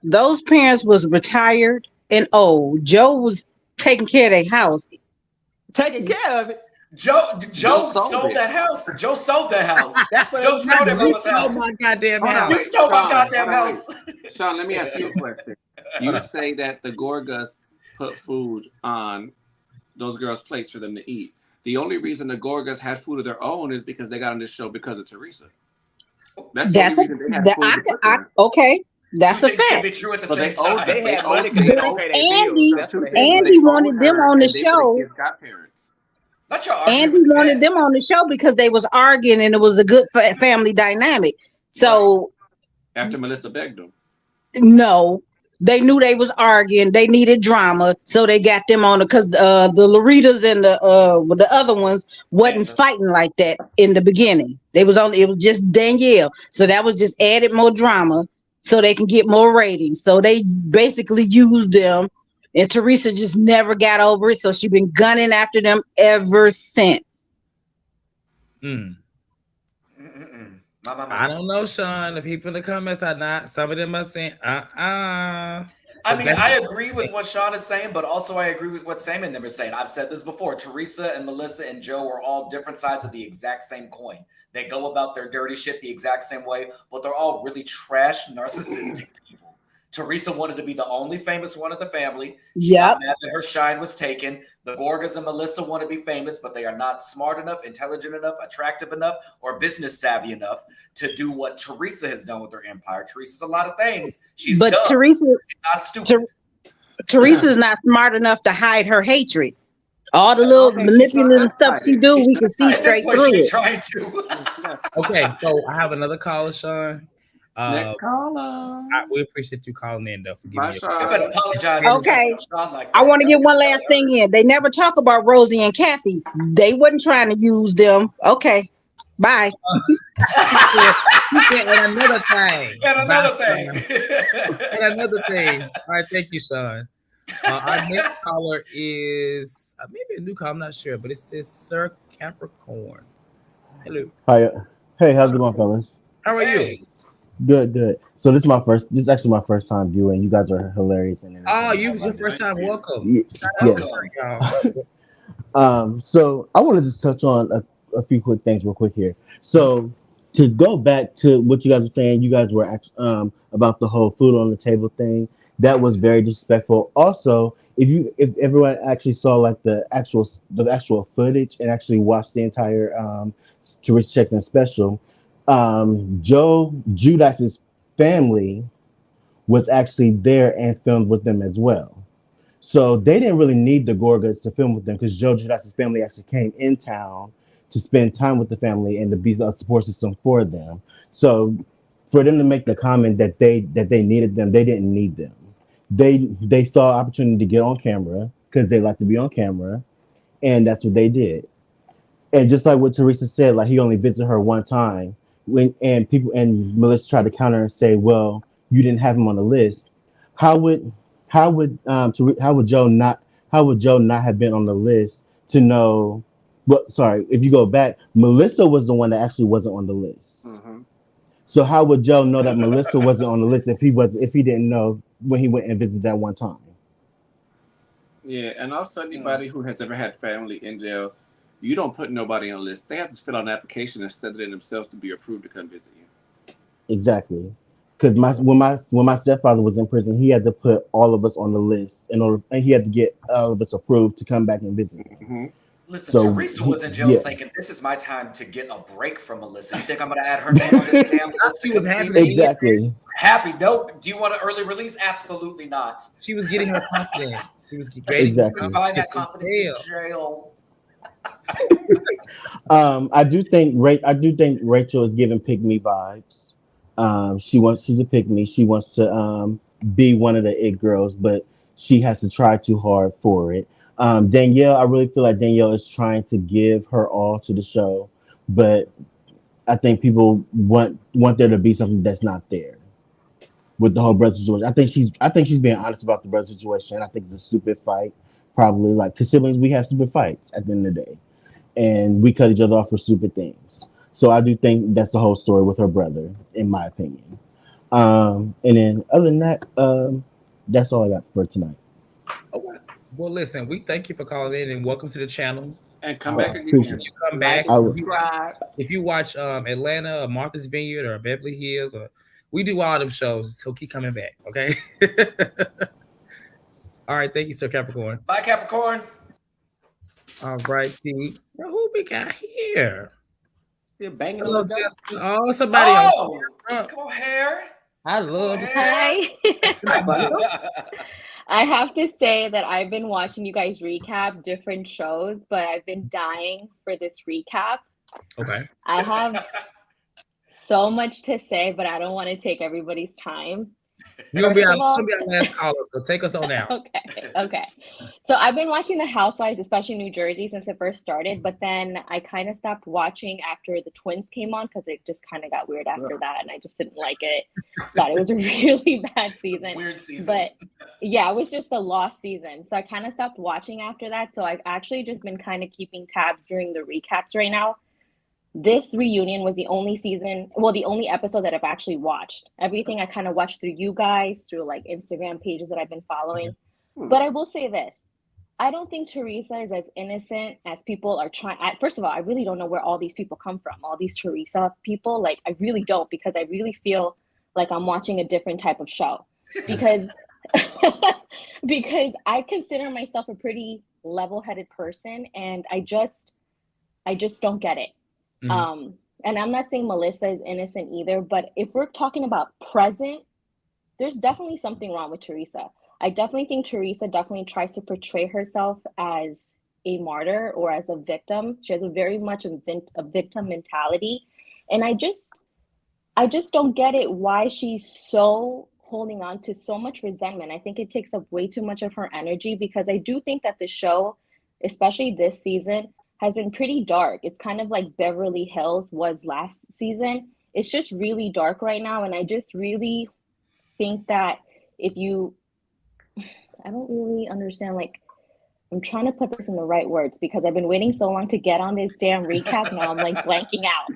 Those parents was retired and old. Joe was taking care of their house. Taking care of it. Joe sold stole it. that house. Joe sold that house. That's what Joe I'm stole trying that to You mama's stole house. my goddamn Hold on, house. You stole my Sean, goddamn hold on, house. Sean, let me ask you a question. You say that the Gorgas put food on those girls' plates for them to eat. The only reason the Gorgas had food of their own is because they got on this show because of Teresa. That's the That's only reason they had that food to put there. okay. That's Two a things can fact. be true at the So same they owed time. They had money owed- because they they don't owed- pay their Andy- bills. That's what Andy wanted them on the and they show. were the kids' godparents. Not your argument Andy with the wanted cast. them on the show because they was arguing and it was a good family dynamic. So After Melissa begged them. no, they knew they was arguing. They needed drama, so they got them on it because the Loritas and the other ones wasn't Kansas. fighting like that in the beginning. It was just Danielle, so that was just added more drama so they can get more ratings. So they basically used them, and Teresa just never got over it. So she been gunning after them ever since. Mm. Mm-mm-mm. My. I don't know, Sean. The people in the comments are not. Some of them are saying, I mean, I agree with what Sean is saying, but also I agree with what Sam and them are saying. I've said this before. Teresa and Melissa and Joe are all different sides of the exact same coin. They go about their dirty shit the exact same way, but they're all really trash, narcissistic people. Teresa wanted to be the only famous one of the family. She got mad that her shine was taken. The Gorgas and Melissa want to be famous, but they are not smart enough, intelligent enough, attractive enough, or business savvy enough to do what Teresa has done with her empire. Teresa's a lot of things. She's dumb. Teresa, she's not stupid. Teresa's not smart enough to hide her hatred. All the little manipulative stuff she do, we can see straight through it. Trying to. Okay, so I have another caller, Sean. Next caller. We appreciate you calling in, though. For giving me I better apologize. Okay, I want to get one last thing in. They never talk about Rosie and Kathy. They wasn't trying to use them. Okay, bye. And another thing. And another thing. And another thing. All right, thank you, Sean. Our next caller is maybe a new caller. I'm not sure, but it says Sir Capricorn. Hello. Hi. Hey, how's it going, fellas? How are you? Good. So this is actually my first time viewing. You guys are hilarious. And oh, your first time. Welcome. Yes. So I want to just touch on a few quick things real quick here. So to go back to what you guys were saying, you guys were about the whole food on the table thing. That was very disrespectful. Also, if everyone actually saw like the actual footage and actually watched the entire Teresa Checks In special, Joe Judas's family was actually there and filmed with them as well. So they didn't really need the Gorgas to film with them because Joe Judas's family actually came in town to spend time with the family and to be a support system for them. So for them to make the comment that they needed them, they didn't need them. They saw opportunity to get on camera because they like to be on camera, and that's what they did. And just like what Teresa said, like he only visited her one time. And Melissa tried to counter and say, "Well, you didn't have him on the list. How would Joe not how would Joe not have been on the list to know? Well, sorry, if you go back, Melissa was the one that actually wasn't on the list. Mhm. So how would Joe know that Melissa wasn't on the list if he didn't know when he went and visited that one time? Yeah, and also anybody who has ever had family in jail, you don't put nobody on a list. They have to fill out an application and send it in themselves to be approved to come visit you. Exactly. Because when my stepfather was in prison, he had to put all of us on the list and he had to get all of us approved to come back and visit him. Mm-hmm. Listen, So Teresa was in jail yeah, thinking, this is my time to get a break from Melissa. You think I'm going to add her name on this damn list to She was come see happy to me? get exactly. Happy. No. Do you want an early release? Absolutely not. She was getting her confidence. She was ready Exactly. to Find that get confidence in jail. I do think Rachel is giving pick me vibes. She's a pick me. She wants to be one of the it girls, but she has to try too hard for it. Danielle, I really feel like Danielle is trying to give her all to the show, but I think people want there to be something that's not there with the whole brother situation. I think she's being honest about the brother situation. I think it's a stupid fight, probably like because siblings we have stupid fights at the end of the day, and we cut each other off for stupid things. So I do think that's the whole story with her brother, in my opinion. And then other than that, that's all I got for tonight. Okay. Well, listen, we thank you for calling in and welcome to the channel. And come I back again. appreciate You come Like back. and I would. subscribe. If you watch Atlanta or Martha's Vineyard or Beverly Hills, or we do all them shows, so keep coming back, okay? All right, thank you, Sir Capricorn. Bye, Capricorn. All right, T. Now, who we got here? Still banging Hello, on the door. Justin. Oh, somebody else. Oh, go hair. I love it. Hi. Hair. I have to say that I've been watching you guys recap different shows, but I've been dying for this recap. Okay. I have so much to say, but I don't want to take everybody's time. You're gonna be First of all- our last caller, so take us on out. Okay. So I've been watching the Housewives, especially New Jersey, since it first started, but then I kind of stopped watching after the twins came on because it just kind of got weird after that, and I just didn't like it. Thought it was a really bad season. Weird season. But yeah, it was just a lost season. So I kind of stopped watching after that. So I've actually just been kind of keeping tabs during the recaps right now. This reunion was the only the only episode that I've actually watched. Everything I kind of watched through you guys, through like Instagram pages that I've been following. But I will say this. I don't think Teresa is as innocent as people are trying. First of all, I really don't know where all these people come from. All these Teresa people, like I really don't, because I really feel like I'm watching a different type of show. Because because I consider myself a pretty level-headed person, and I just don't get it. Mhm. And I'm not saying Melissa is innocent either, but if we're talking about present, there's definitely something wrong with Teresa. I definitely think Teresa definitely tries to portray herself as a martyr or as a victim. She has a very much a victim mentality. And I just don't get it why she's so holding on to so much resentment. I think it takes up way too much of her energy, because I do think that the show, especially this season, has been pretty dark. It's kind of like Beverly Hills was last season. It's just really dark right now. And I just really think that I don't really understand, like, I'm trying to put this in the right words because I've been waiting so long to get on this damn recap. Now I'm like blanking out.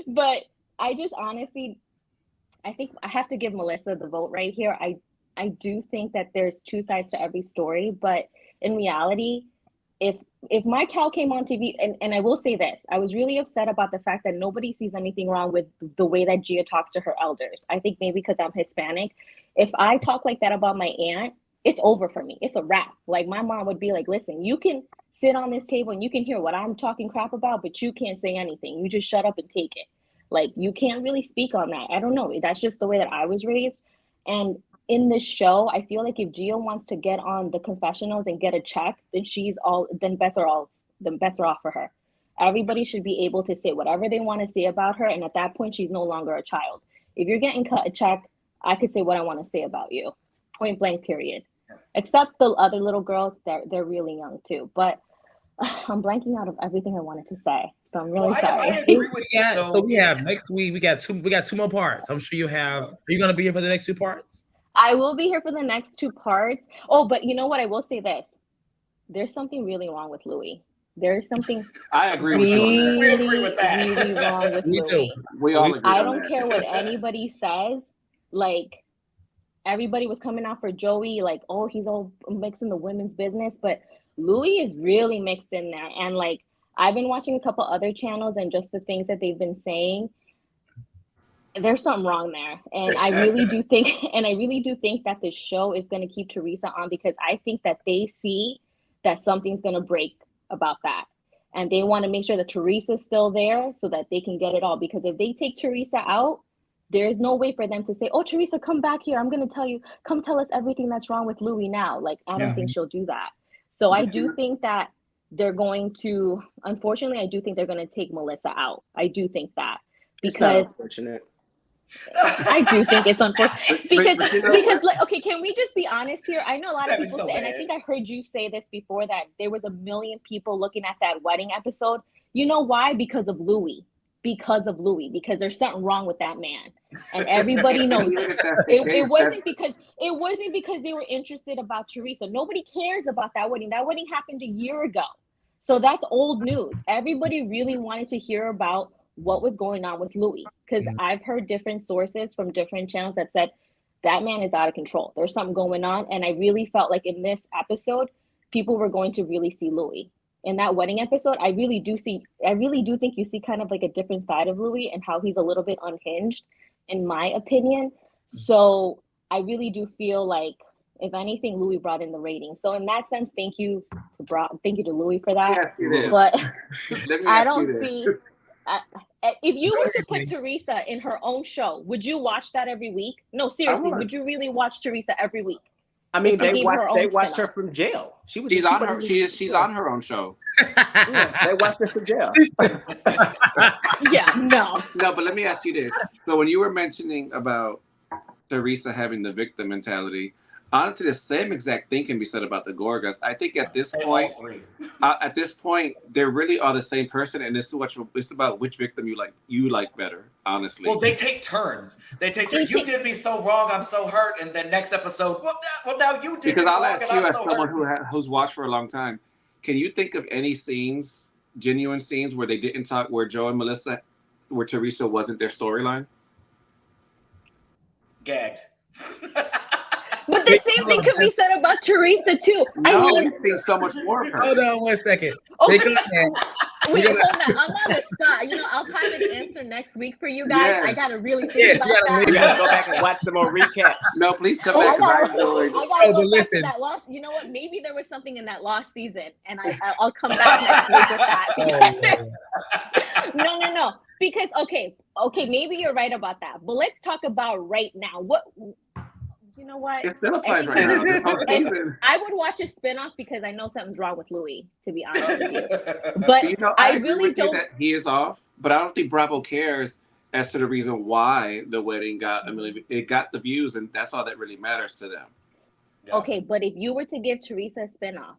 But I just honestly, I think I have to give Melissa the vote right here. I do think that there's two sides to every story, but in reality, if my child came on TV, and I will say this, I was really upset about the fact that nobody sees anything wrong with the way that Gia talks to her elders. I think maybe because I'm Hispanic. If I talk like that about my aunt, it's over for me. It's a wrap. Like my mom would be like, listen, you can sit on this table and you can hear what I'm talking crap about, but you can't say anything. You just shut up and take it. Like you can't really speak on that. I don't know. That's just the way that I was raised. And in this show, I feel like if Gio wants to get on the confessionals and get a check, then bets are off for her. Everybody should be able to say whatever they want to say about her, and at that point, she's no longer a child. If you're getting cut a check, I could say what I want to say about you, point blank, period. Except the other little girls, they're really young too. But I'm blanking out of everything I wanted to say, so I'm really sorry. I agree with you. So we have next week. We got two more parts. I'm sure you have. Are you gonna be here for the next two parts? I will be here for the next 2 parts. Oh, but you know what? I will say this. There's something really wrong with Louis. There's something I agree with you on that. We agree with that. really wrong with We Louis. do. We all agree I on don't that. care what anybody says. Like, everybody was coming out for Joey, like, oh, he's all mixing the women's business. But Louis is really mixed in there. And, like, I've been watching a couple other channels and just the things that they've been saying. There's something wrong there. And I really do think, that the show is going to keep Teresa on because I think that they see that something's going to break about that. And they want to make sure that Teresa's still there so that they can get it all. Because if they take Teresa out, there's no way for them to say, oh, Teresa, come back here. I'm going to tell you, come tell us everything that's wrong with Louis now. Like, I don't think she'll do that. So I do think that they're going to, unfortunately, I do think they're going to take Melissa out. I do think that. Because unfortunate. I do think it's unfortunate But you know because what? like, okay, can we just be honest here? I know a lot of That is people so say, and I bad. think I heard you say this before, that there was 1 million people looking at that wedding episode. You know why? Because of Louis. Because there's something wrong with that man, and everybody knows Even it. if that's the case, It wasn't because they were interested about Teresa. Nobody cares about that wedding. That wedding happened a year ago, so that's old news. Everybody really wanted to hear about what was going on with Louis, because I've heard different sources from different channels that said that man is out of control. There's something going on, and I really felt like in this episode, people were going to really see Louis. In that wedding episode, I really do think you see kind of like a different side of Louis and how he's a little bit unhinged, in my opinion. So I really do feel like, if anything, Louis brought in the ratings. So in that sense, thank you to Louis for that. Yes, it is. But Let me I ask don't you this. see. If you were to put Teresa in her own show, would you watch that every week? No, seriously, would. would you really watch Teresa every week? I mean, They they gave her own watched her spin-off. from jail. She's on her own show. Yeah, they watched her from jail. Yeah, no. No, but let me ask you this. So when you were mentioning about Teresa having the victim mentality, honestly, the same exact thing can be said about the Gorgas. I think at this point, they really are the same person, and it's about which victim you like better. Honestly, Well, they take turns. You did me so wrong. I'm so hurt. And then next episode, well, now you did. because me I'll wrong, ask and you I'm as so someone hurt. who's watched for a long time, can you think of any genuine scenes where they didn't talk, where Joe and Melissa, where Teresa wasn't their storyline? Gagged. But the same thing could be said about Teresa too. No, I mean, we've seen so much more of her. Hold on 1 second. okay. They can- Wait, hold on. I'm on the spot. I'll kind of answer next week for you guys. Yeah. I gotta really think about you gotta that. You gotta go back and watch some more recaps. No, please come Oh, back. 'Cause I I enjoyed. gotta Oh, go but back listen. to that lost. You know what? Maybe there was something in that lost season, and I'll come back next week with that. No. Because okay, maybe you're right about that. But let's talk about right now. What? You know what? It still applies right now. This whole season. I would watch a spinoff because I know something's wrong with Louis, to be honest with you. But I I agree really with you don't. that he is off, but I don't think Bravo cares as to the reason why the wedding got it got the views, and that's all that really matters to them. Yeah. Okay, but if you were to give Teresa a spinoff,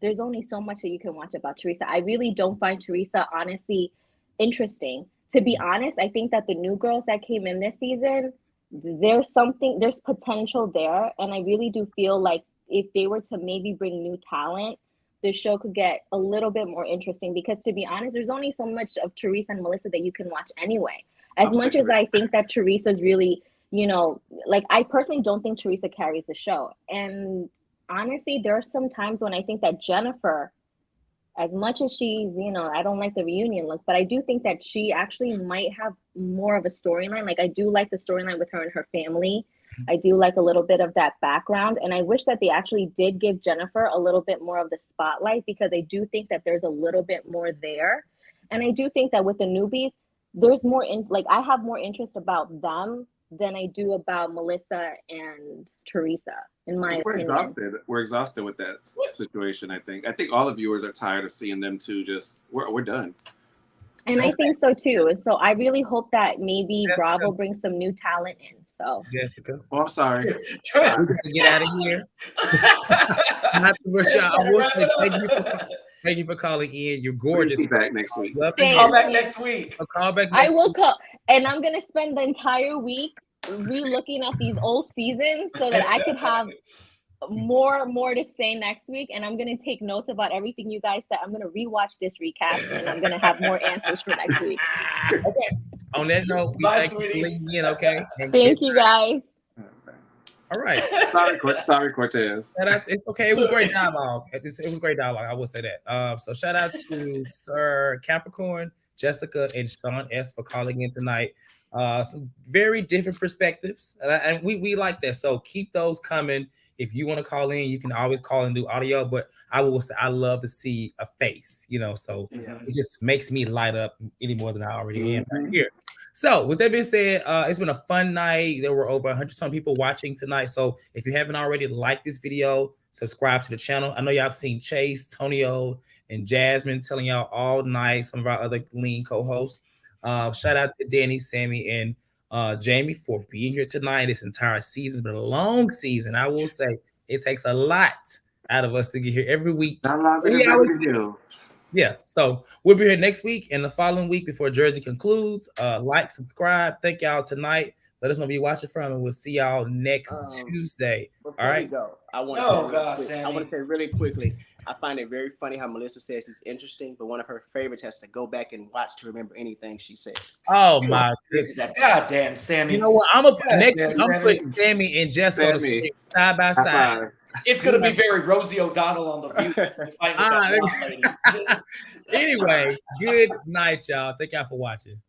there's only so much that you can watch about Teresa. I really don't find Teresa honestly interesting. To be honest, I think that the new girls that came in this season, there's potential there, and I really do feel like if they were to maybe bring new talent, the show could get a little bit more interesting, because to be honest, there's only so much of Teresa and Melissa that you can watch anyway. As much as I think that Teresa's really, like, I personally don't think Teresa carries the show. And honestly, there are some times when I think that Jennifer, as much as she's, I don't like the reunion look, but I do think that she actually might have more of a storyline. Like, I do like the storyline with her and her family. I do like a little bit of that background. And I wish that they actually did give Jennifer a little bit more of the spotlight, because I do think that there's a little bit more there. And I do think that with the newbies, there's more I have more interest about them than I do about Melissa and Teresa, in my opinion. We're exhausted with that situation. I think all the viewers are tired of seeing them two. We're done. And I think so too. And so I really hope that maybe Bravo brings some new talent in. So Jessica. Oh, I'm sorry. We gotta get out of here. Not to rush out. I will say thank you for calling in. You're gorgeous. We'll be back next week. Call back next week. I'll call back next I will week. call, and I'm gonna spend the entire week re-looking at these old seasons so that I could have more to say next week, and I'm gonna take notes about everything you guys said. I'm gonna rewatch this recap, and I'm gonna have more answers for next week. Okay. On that note, we Bye, thank you for sweetie. leaning in. Okay. And Thank you guys. all right. Sorry, Cortez. It's okay. It was great dialogue. It was great dialogue. I will say that. So shout out to Sir Capricorn, Jessica, and Sean S for calling in tonight. Some very different perspectives, and we like that. So keep those coming. If you want to call in, you can always call and do audio. But I will say I love to see a face, so it just makes me light up any more than I already am right here. So with that being said, it's been a fun night. There were over 100 some people watching tonight. So if you haven't already, like this video, subscribe to the channel. I know y'all have seen Chase, Tonio, and Jasmine telling y'all all night, some of our other lean co-hosts. Shout out to Danny, Sammy, and Jamie for being here tonight. This entire season has been a long season. I will say it takes a lot out of us to get here every week. Yeah, so we'll be here next week and the following week before Jersey concludes. Like, subscribe. Thank y'all tonight. Let us know where you're watching from, and we'll see y'all next Tuesday. All right. I want to say really quickly. I find it very funny how Melissa says it's interesting, but one of her favorites has to go back and watch to remember anything she said. Oh my goodness! Goddamn, Sammy. You know what? I'm putting Sammy and Jessica side by side. It's gonna be very Rosie O'Donnell on the view. Anyway, good night, y'all. Thank y'all for watching.